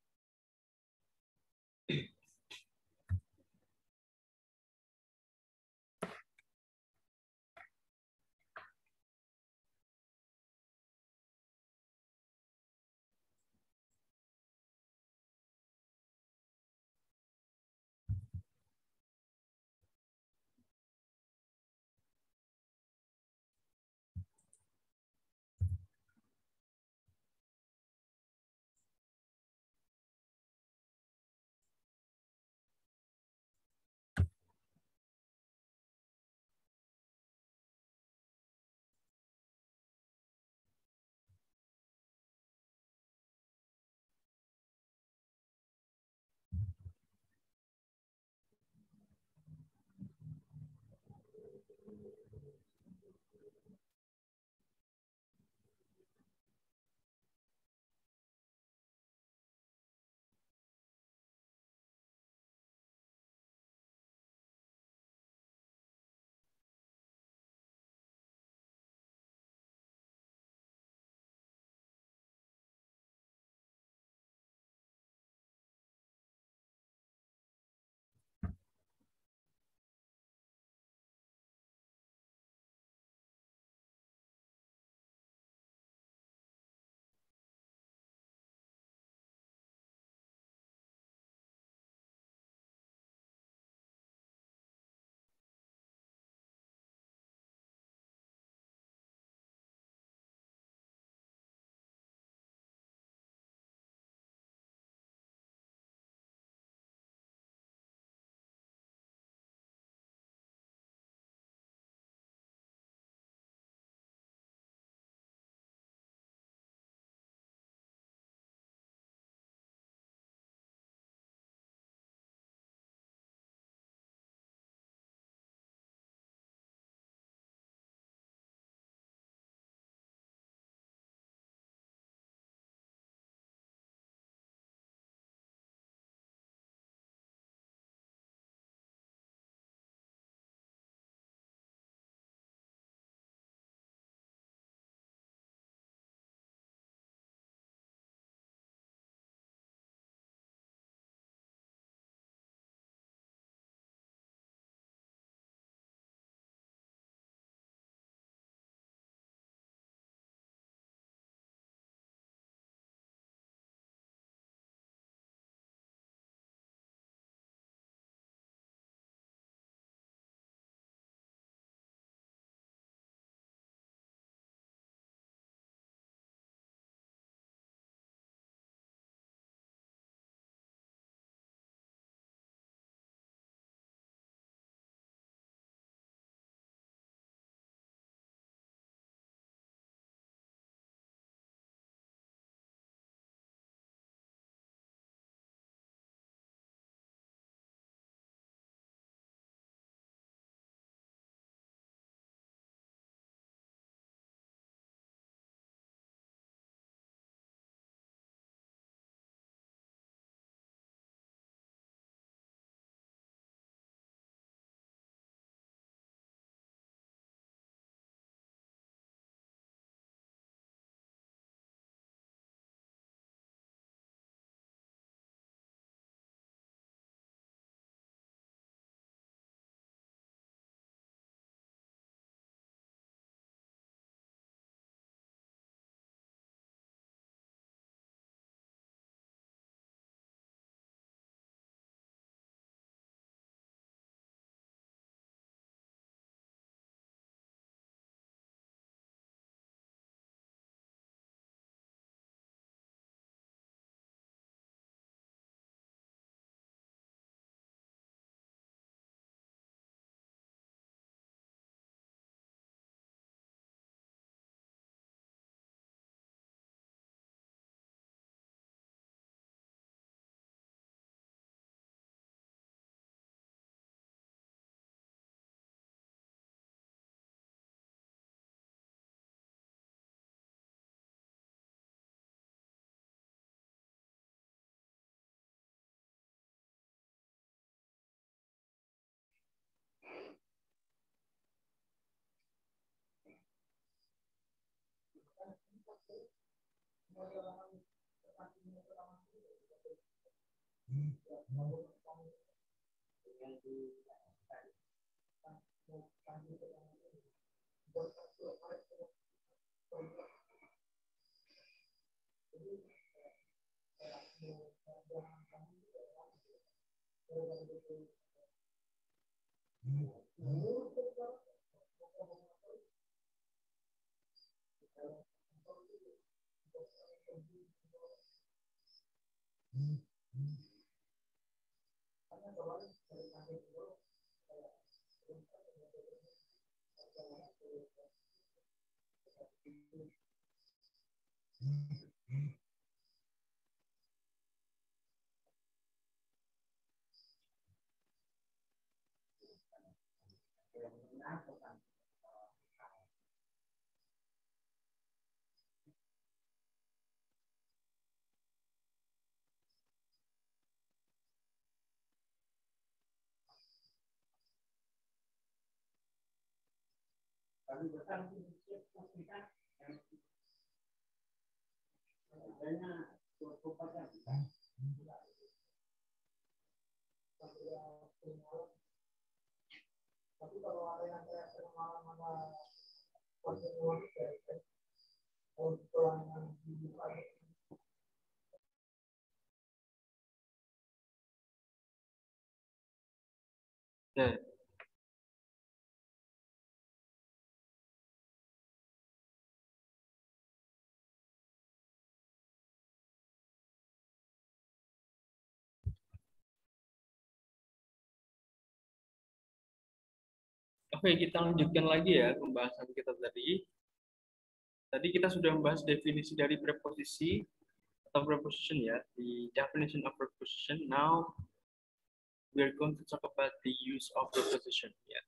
Nah, oke, kita lanjutkan lagi ya pembahasan kita tadi. Tadi kita sudah membahas definisi dari preposisi atau preposition ya, the definition of preposition. Now we are going to talk about the use of preposition. Yeah,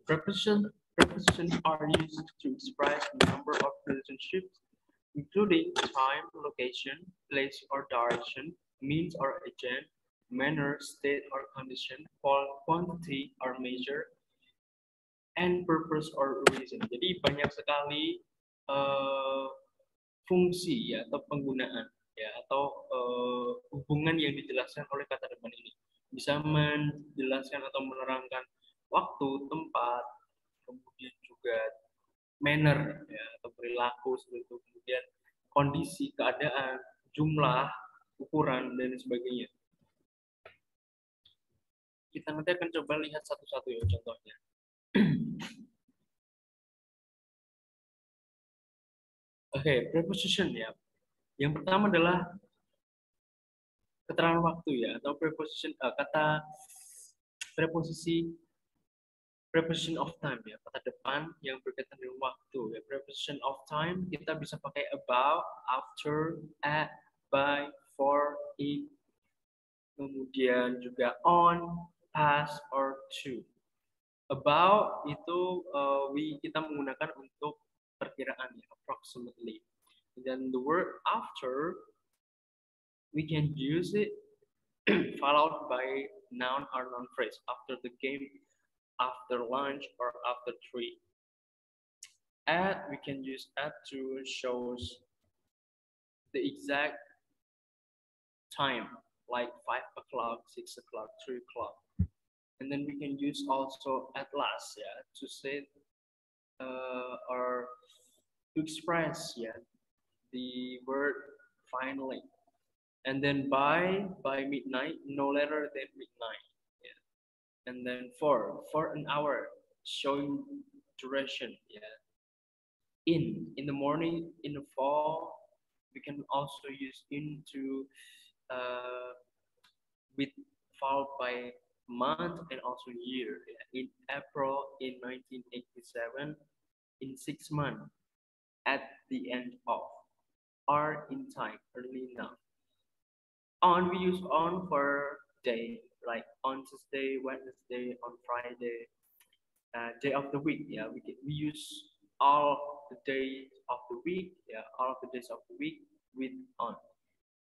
prepositions are used to express a number of relationships, including time, location, place or direction, means or agent, manner, state or condition, quantity or measure, and purpose or reason. Jadi banyak sekali fungsi ya atau penggunaan ya atau hubungan yang dijelaskan oleh kata depan ini. Bisa menjelaskan atau menerangkan waktu, tempat, kemudian juga manner ya atau perilaku seperti itu, kemudian kondisi, keadaan, jumlah, ukuran dan sebagainya. Kita nanti akan coba lihat satu-satu ya contohnya. Oke, preposition ya. Yang pertama adalah keterangan waktu ya atau preposition kata preposition of time ya, kata depan yang berkaitan dengan waktu ya. Preposition of time kita bisa pakai about, after, at, by, for, in, kemudian juga on, past, or to. About itu kita menggunakan untuk perkiraan ya, approximately. Dan the word after we can use it followed by noun or noun phrase after the game, after lunch, or after 3. At, we can use at to shows the exact time, like 5 o'clock, 6 o'clock, 3 o'clock. And then we can use also at last, yeah, to say or to express, yeah, the word finally. And then by midnight, no later than midnight. Yeah. And then for an hour, showing duration. Yeah. In the morning, in the fall, we can also use in to with followed by month and also year. Yeah. In April in 1987, in 6 months, at the end of, or in time, early now. On, we use on for day, like on Tuesday, Wednesday, on Friday, day of the week. Yeah, we use all the days of the week. Yeah, all of the days of the week with on,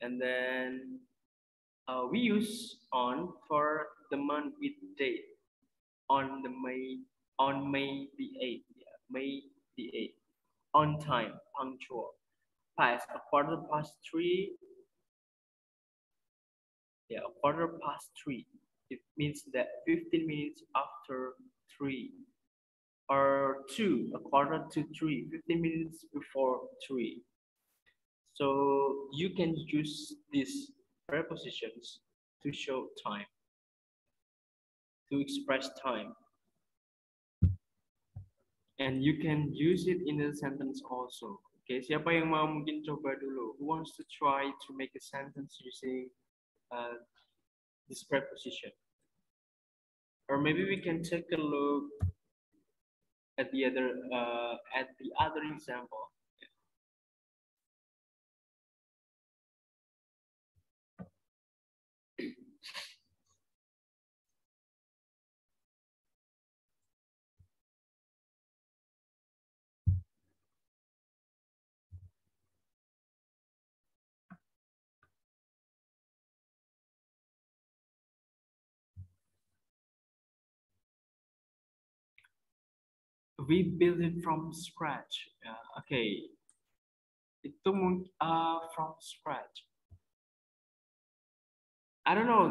and then we use on for the month with date. On May the 8th. Yeah, May the 8th. On time, punctual. past, a quarter past three. Yeah, a quarter past three. It means that 15 minutes after three. Or two, a quarter to three, 15 minutes before three. So you can use these prepositions to show time, to express time. And you can use it in a sentence also. Okay, siapa yang mau mungkin coba dulu? Who wants to try to make a sentence using this preposition? Or maybe we can take a look at the other example. We build it from scratch. Okay, itu from scratch. I don't know.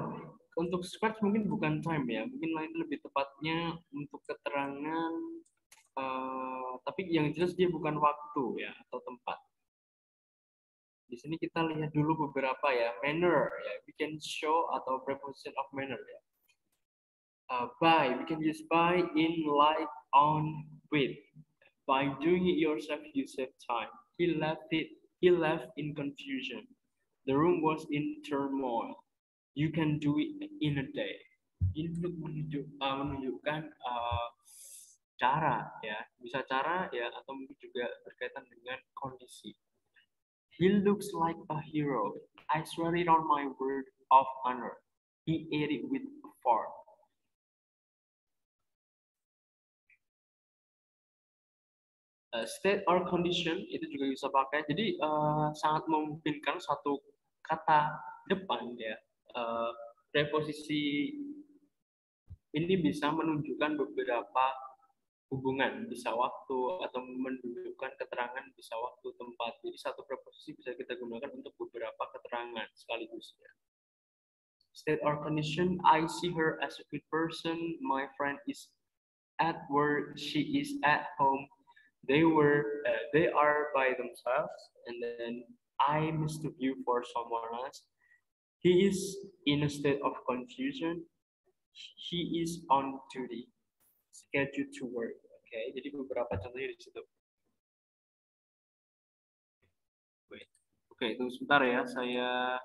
Untuk scratch mungkin bukan time ya, mungkin lain lebih tepatnya untuk keterangan. Tapi yang jelas dia bukan waktu ya atau tempat. Di sini kita lihat dulu beberapa ya, manner ya, we can show atau preposition of manner ya. By, we can use by, in, like, on, with. By doing it yourself, you save time. He left in confusion. The room was in turmoil. You can do it in a day. Ini untuk menunjukkan cara ya, bisa cara ya, atau mungkin juga berkaitan dengan kondisi. He looks like a hero. I swear it on my word of honor. He ate it with a fork. State or condition itu juga bisa pakai. Jadi sangat memungkinkan satu kata depan ya, preposisi ini bisa menunjukkan beberapa hubungan, bisa waktu atau menunjukkan keterangan bisa waktu tempat. Jadi satu preposisi bisa kita gunakan untuk beberapa keterangan sekaligus ya. State or condition, I see her as a good person. My friend is at work. She is at home. They are by themselves, and then I mistook you for someone else. He is in a state of confusion. He is on duty, scheduled to work. Okay, jadi beberapa contohnya di situ. Oke, tunggu sebentar ya, saya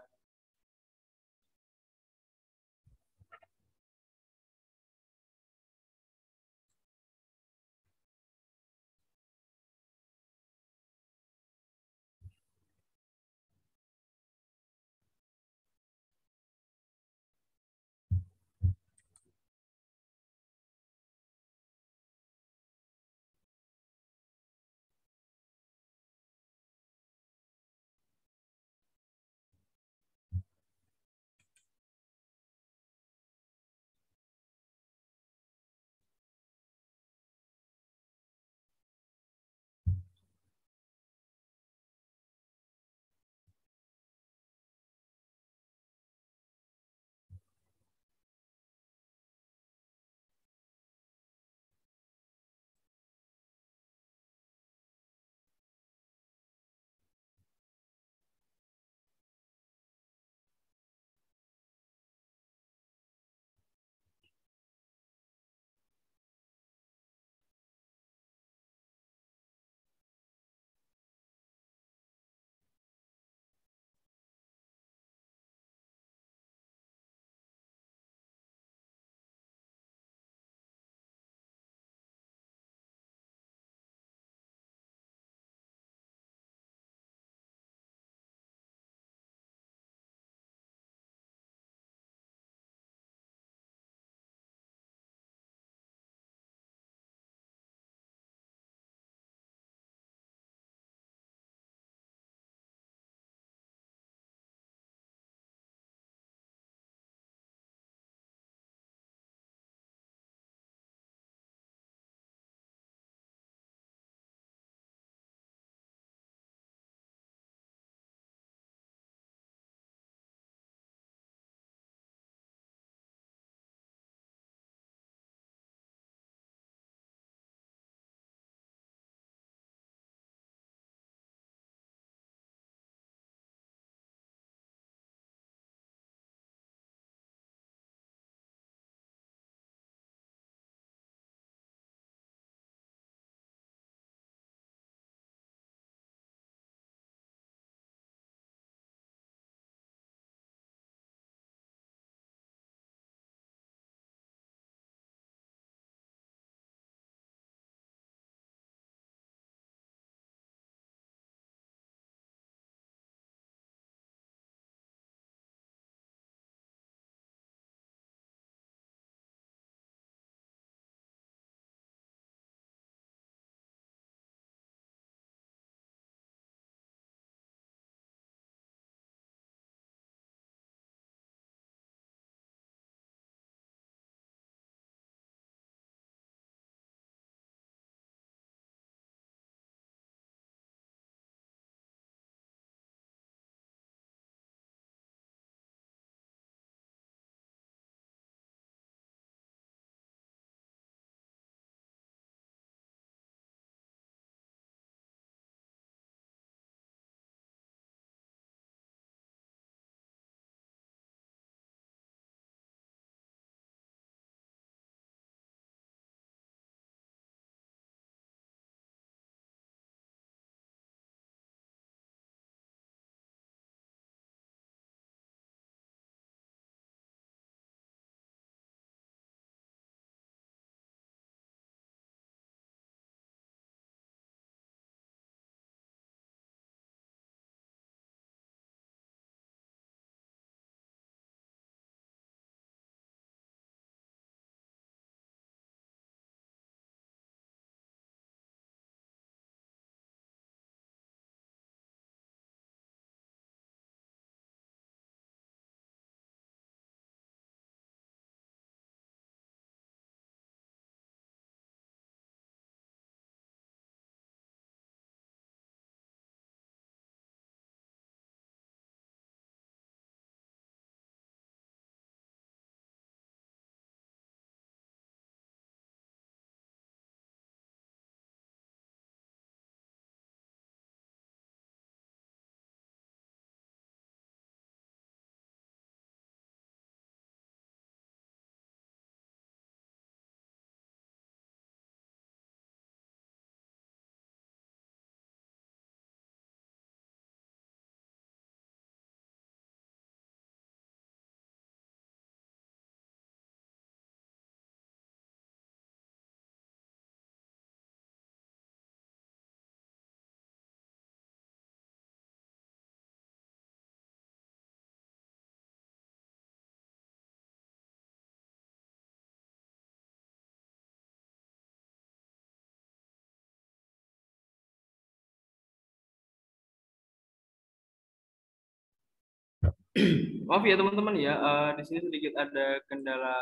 Maaf ya teman-teman ya, di sini sedikit ada kendala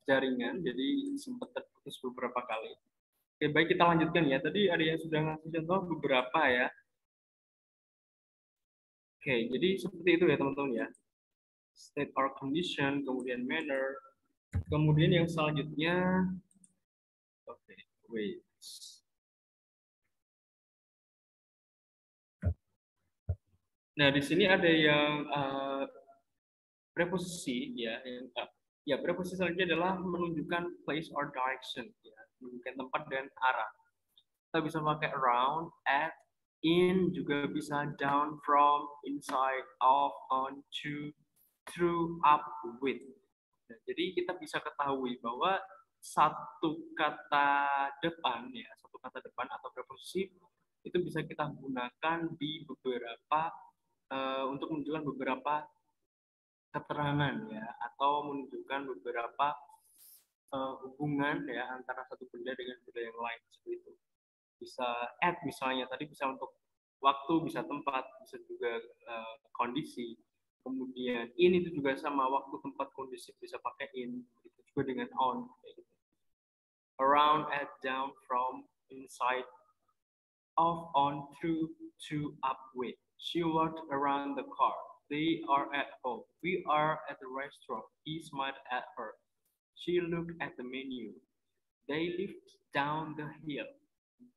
jaringan, jadi sempat terputus beberapa kali. Oke, baik kita lanjutkan ya. Tadi ada yang sudah ngasih contoh beberapa ya. Oke, jadi seperti itu ya teman-teman ya. State or condition, kemudian manner, kemudian yang selanjutnya, oke, wait. Nah, di sini ada yang preposisi ya, yang ya preposisi selanjutnya adalah menunjukkan place or direction ya, menunjukkan tempat dan arah. Kita bisa pakai around, at, in, juga bisa down, from, inside, off, on, to, through, up, with. Nah, jadi kita bisa ketahui bahwa satu kata depan ya, satu kata depan atau preposisi itu bisa kita gunakan di beberapa untuk menunjukkan beberapa keterangan ya, atau menunjukkan beberapa hubungan ya antara satu benda dengan benda yang lain seperti itu. Bisa at misalnya tadi bisa untuk waktu, bisa tempat, bisa juga kondisi. Kemudian in itu juga sama, waktu, tempat, kondisi bisa pakai in. Itu juga dengan on kayak gitu. Around, at, down, from, inside, off, on, through, to, up, with. She walked around the car. They are at home. We are at the restaurant. He smiled at her. She looked at the menu. They lived down the hill.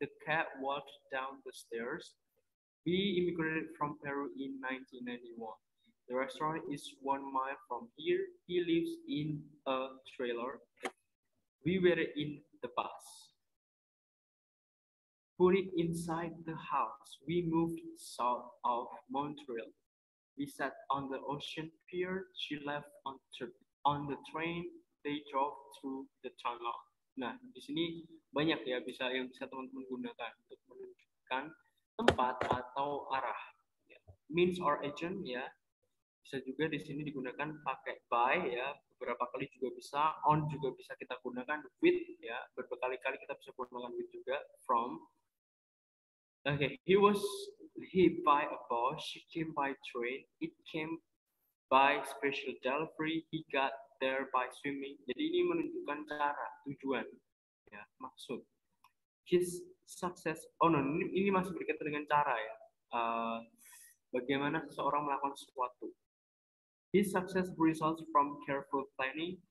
The cat walked down the stairs. We immigrated from Peru in 1991. The restaurant is 1 mile from here. He lives in a trailer. We were in the bus. Put it inside the house. We moved south of Montreal. We sat on the ocean pier. She left on the train. They drove through the tunnel. Nah, di sini banyak ya yang bisa teman-teman gunakan untuk menunjukkan tempat atau arah. Ya. Means or agent ya. Bisa juga di sini digunakan pakai by ya. Beberapa kali juga bisa, on juga bisa kita gunakan, with ya. Berkali-kali kita bisa gunakan with juga, from. Okay, he by a bus, she came by train, it came by special delivery, he got there by swimming. Jadi ini menunjukkan cara, tujuan, ya, maksud. His success, oh no, ini masih berkaitan dengan cara ya. Bagaimana seseorang melakukan sesuatu. His success results from careful planning.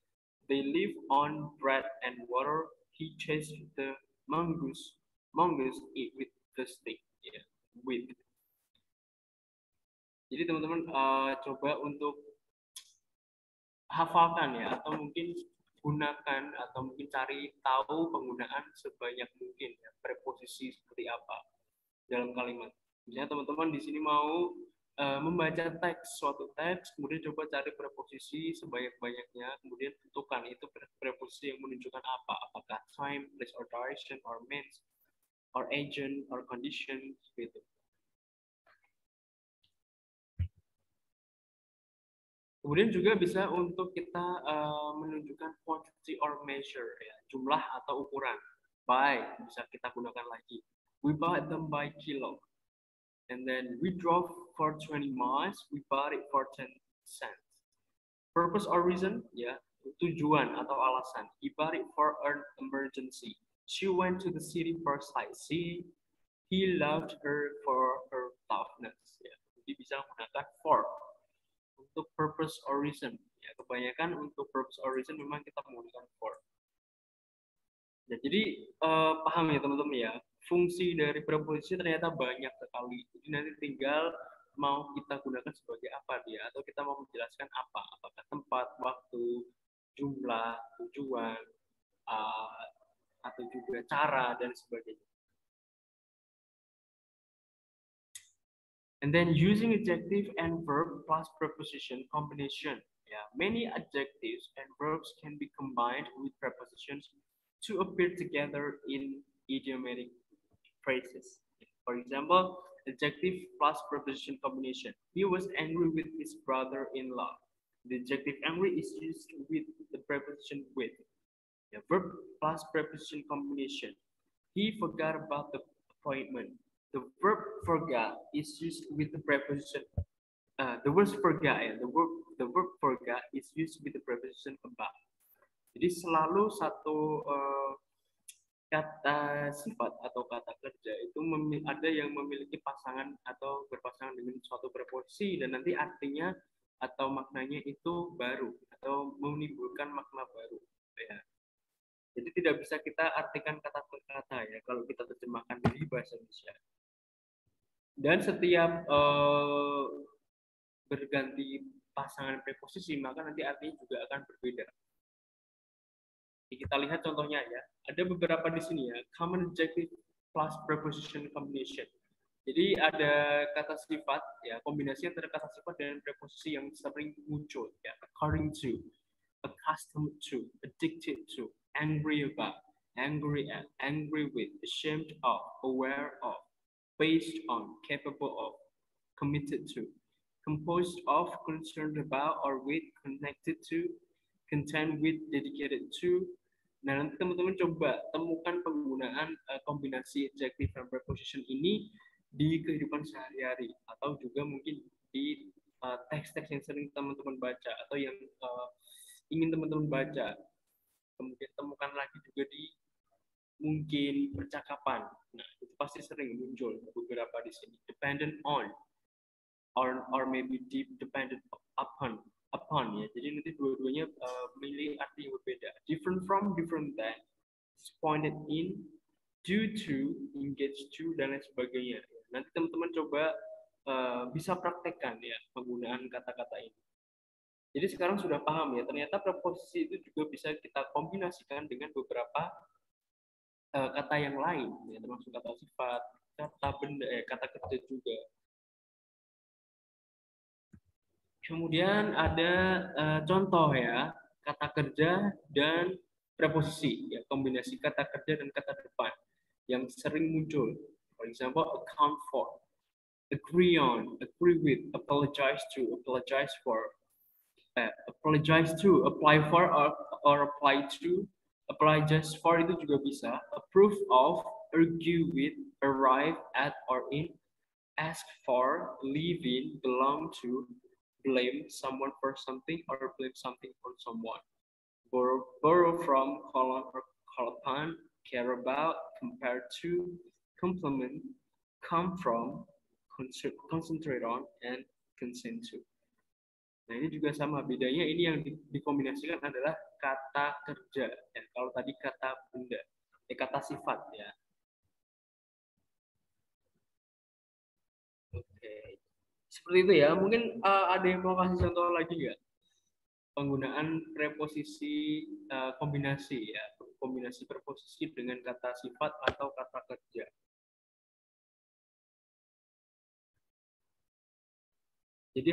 They live on bread and water. He chased the mongoose with the stick, yeah, with. Jadi teman-teman coba untuk hafalkan ya, atau mungkin gunakan atau mungkin cari tahu penggunaan sebanyak mungkin ya, preposisi seperti apa dalam kalimat. Misalnya teman-teman di sini mau membaca teks, suatu teks, kemudian coba cari preposisi sebanyak-banyaknya, kemudian tentukan itu preposisi yang menunjukkan apa, apakah time, place or direction, or means, or agent, or condition, gitu. Kemudian juga bisa untuk kita menunjukkan quantity or measure, ya, jumlah atau ukuran. By bisa kita gunakan lagi. We bought them by kilo. And then we drove for 20 miles. We bought it for 10 cents. Purpose or reason, ya, tujuan atau alasan. He bought it for an emergency. She went to the city for sightseeing. He loved her for her toughness. Ya. Jadi bisa menggunakan for. Untuk purpose or reason, ya, kebanyakan untuk purpose or reason memang kita menggunakan for. Ya, jadi paham ya teman-teman ya, fungsi dari preposisi ternyata banyak sekali. Jadi nanti tinggal mau kita gunakan sebagai apa dia, atau kita mau menjelaskan apa, apakah tempat, waktu, jumlah, tujuan, atau juga cara dan sebagainya. And then using adjective and verb plus preposition combination. Yeah, many adjectives and verbs can be combined with prepositions to appear together in idiomatic phrases. For example, adjective plus preposition combination. He was angry with his brother-in-law. The adjective angry is used with the preposition with. The verb plus preposition combination. He forgot about the appointment. The verb forgot is used with the preposition the word forgot ya, the word forgot is used with the preposition about. Jadi selalu satu kata sifat atau kata kerja itu ada yang memiliki pasangan atau berpasangan dengan suatu preposisi dan nanti artinya atau maknanya itu baru atau menimbulkan makna baru ya. Jadi tidak bisa kita artikan kata per kata ya kalau kita terjemahkan dari bahasa Indonesia. Dan setiap berganti pasangan preposisi maka nanti artinya juga akan berbeda. Kita lihat contohnya ya. Ada beberapa di sini ya, common adjective plus preposition combination. Jadi ada kata sifat ya, kombinasi antara kata sifat dan preposisi yang sering muncul ya, according to, accustomed to, addicted to, angry about, angry at, angry with, ashamed of, aware of, based on, capable of, committed to, composed of, concerned about or with, connected to, content with, dedicated to. Nah, nanti teman-teman coba temukan penggunaan kombinasi adjective dan preposition ini di kehidupan sehari-hari atau juga mungkin di teks-teks yang sering teman-teman baca atau yang ingin teman-teman baca. Kemudian temukan lagi juga di mungkin percakapan. Nah, itu pasti sering muncul beberapa di sini. Dependent on or maybe dependent upon ya. Jadi nanti dua-duanya memilih arti yang berbeda. Different from, different than, pointed in, due to, engaged to, dan lain sebagainya. Nanti teman-teman coba bisa praktekkan ya penggunaan kata-kata ini. Jadi sekarang sudah paham ya, ternyata preposisi itu juga bisa kita kombinasikan dengan beberapa kata yang lain, ya, termasuk kata sifat, kata benda, kata kerja juga. Kemudian ada contoh ya, kata kerja dan preposisi, ya, kombinasi kata kerja dan kata depan yang sering muncul. For example, account for, agree on, agree with, apologize to, apologize for, apologize to, apply for or apply to, apply just for itu juga bisa, approve of, argue with, arrive at or in, ask for, live in, belong to, blame someone for something or blame something for someone. Borrow from, call on or call upon, care about, compare to, compliment, come from, concentrate on, and consent to. Nah, ini juga sama, bedanya ini yang dikombinasikan adalah kata kerja. Ya, kalau tadi kata benda, kata sifat ya. Oke. Seperti itu ya. Mungkin ada yang mau kasih contoh lagi nggak? Penggunaan preposisi kombinasi ya, kombinasi preposisi dengan kata sifat atau kata kerja. Jadi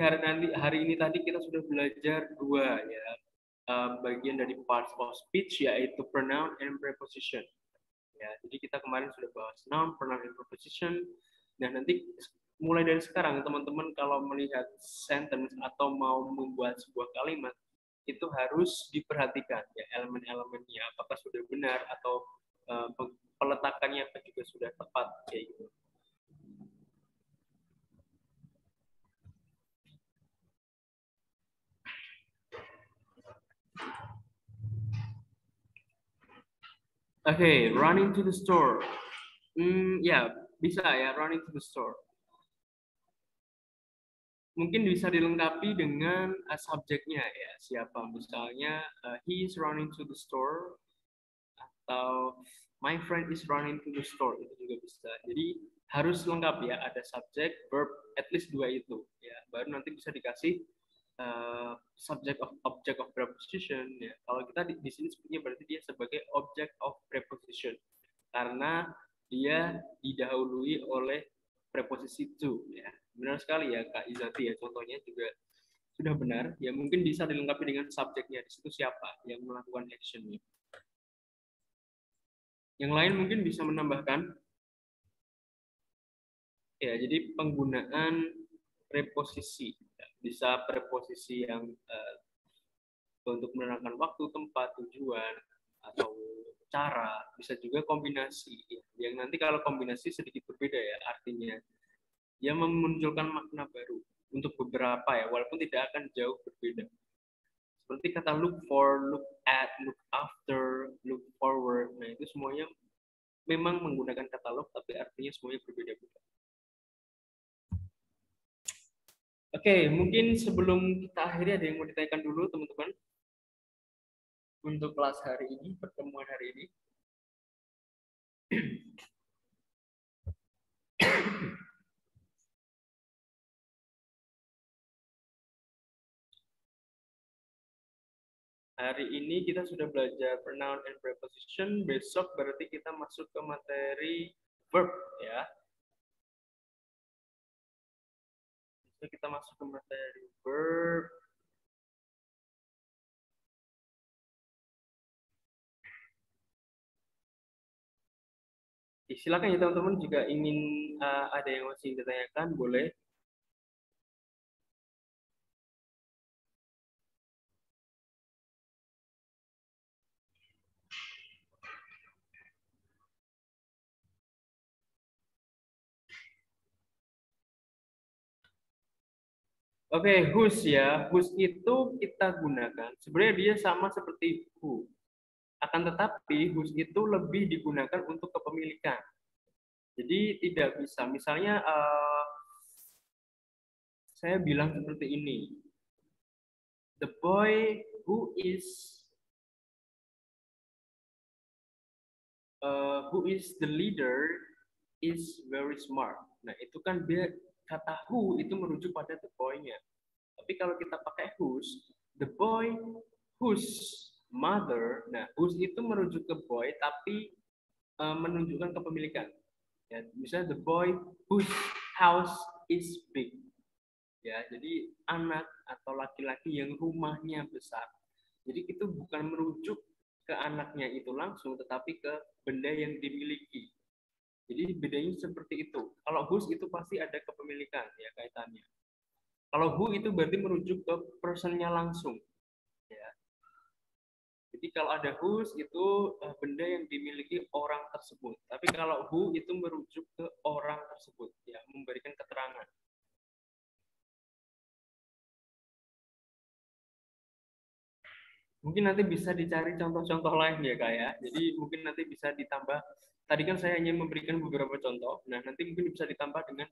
hari ini tadi kita sudah belajar dua ya, bagian dari parts of speech yaitu pronoun and preposition. Ya, jadi kita kemarin sudah bahas noun, pronoun, and preposition. Dan nanti mulai dari sekarang teman-teman kalau melihat sentence atau mau membuat sebuah kalimat itu harus diperhatikan ya elemen-elemennya apakah sudah benar atau peletakannya juga sudah tepat kayak gitu. Okay, running to the store. Ya, bisa ya, running to the store. Mungkin bisa dilengkapi dengan subjeknya ya, siapa. Misalnya, he is running to the store, atau my friend is running to the store, itu juga bisa. Jadi harus lengkap ya, ada subjek, verb, at least dua itu. Ya, baru nanti bisa dikasih subject of object of preposition ya. Kalau kita di sini sebutnya berarti dia sebagai object of preposition karena dia didahului oleh preposisi to ya. Benar sekali ya Kak Izati ya, contohnya juga sudah benar ya. Mungkin bisa dilengkapi dengan subjeknya, di situ siapa yang melakukan actionnya. Yang lain mungkin bisa menambahkan ya. Jadi penggunaan preposisi bisa preposisi yang untuk menerangkan waktu, tempat, tujuan, atau cara, bisa juga kombinasi. Yang nanti kalau kombinasi sedikit berbeda ya artinya. Dia memunculkan makna baru. untuk beberapa ya, walaupun tidak akan jauh berbeda. Seperti kata look for, look at, look after, look forward. Nah, itu semuanya memang menggunakan kata look, tapi artinya semuanya berbeda-beda. Oke, mungkin sebelum kita akhiri ada yang mau ditanyakan dulu teman-teman untuk kelas hari ini, pertemuan hari ini. Hari ini kita sudah belajar pronoun and preposition. Besok berarti kita masuk ke materi verb ya. Besok kita masuk ke materi verb. Silakan ya teman-teman, jika ingin ada yang masih ditanyakan boleh. Oke, whose ya. Whose itu kita gunakan. Sebenarnya dia sama seperti who. Akan tetapi whose itu lebih digunakan untuk kepemilikan. Jadi tidak bisa. Misalnya saya bilang seperti ini. The boy who is the leader is very smart. Nah, itu kan dia kata who itu merujuk pada the boy-nya. Tapi kalau kita pakai whose, the boy whose mother, nah whose itu merujuk ke boy tapi menunjukkan kepemilikan. Ya, misalnya the boy whose house is big. Ya, jadi anak atau laki-laki yang rumahnya besar. Jadi itu bukan merujuk ke anaknya itu langsung, tetapi ke benda yang dimiliki. Jadi bedanya seperti itu. Kalau whose itu pasti ada kepemilikan ya kaitannya. Kalau who itu berarti merujuk ke personnya langsung. Ya. Jadi kalau ada whose itu benda yang dimiliki orang tersebut. Tapi kalau who itu merujuk ke orang tersebut, ya memberikan keterangan. Mungkin nanti bisa dicari contoh-contoh lain ya Kak ya. Jadi mungkin nanti bisa ditambah. Tadi kan saya hanya memberikan beberapa contoh. Nah nanti mungkin bisa ditambah dengan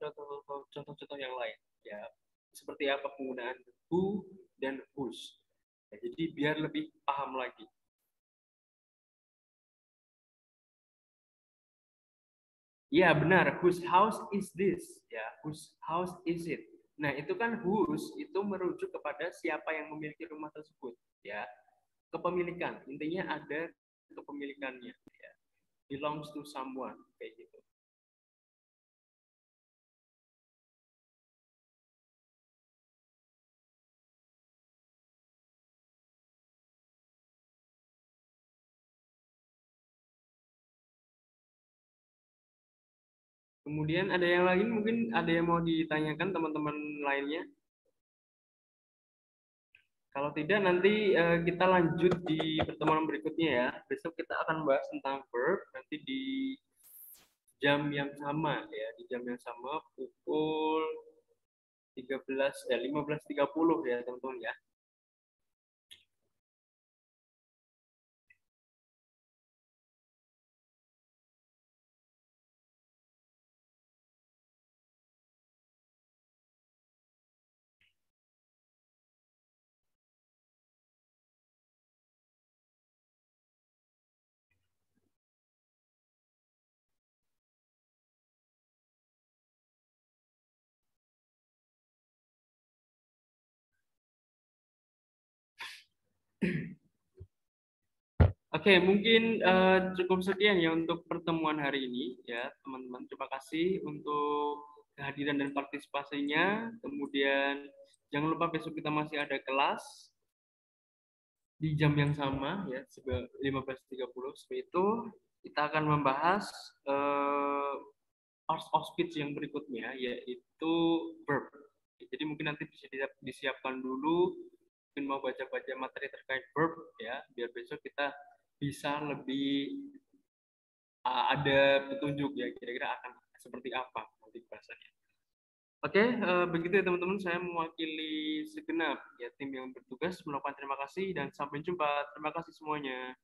contoh-contoh yang lain. Ya seperti apa penggunaan who dan whose. Ya, jadi biar lebih paham lagi. Ya benar. Whose house is this? Ya whose house is it? Nah itu kan whose itu merujuk kepada siapa yang memiliki rumah tersebut. Ya kepemilikan. Intinya ada kepemilikannya. Ya. Belongs to someone kayak gitu. Kemudian ada yang lain mungkin ada yang mau ditanyakan teman-teman lainnya. Kalau tidak nanti kita lanjut di pertemuan berikutnya ya. Besok kita akan bahas tentang verb nanti di jam yang sama ya, di jam yang sama pukul 15.30 ya teman-teman ya. Oke, mungkin cukup sekian ya untuk pertemuan hari ini ya, teman-teman. Terima kasih untuk kehadiran dan partisipasinya. Kemudian jangan lupa besok kita masih ada kelas di jam yang sama ya, 15.30. Seperti itu kita akan membahas parts of speech yang berikutnya yaitu verb. Jadi mungkin nanti bisa disiapkan dulu, mungkin mau baca-baca materi terkait verb ya, biar besok kita bisa lebih ada petunjuk ya kira-kira akan seperti apa nanti bahasanya. Oke, begitu ya teman-teman. Saya mewakili segenap ya tim yang bertugas melakukan terima kasih dan sampai jumpa. Terima kasih semuanya.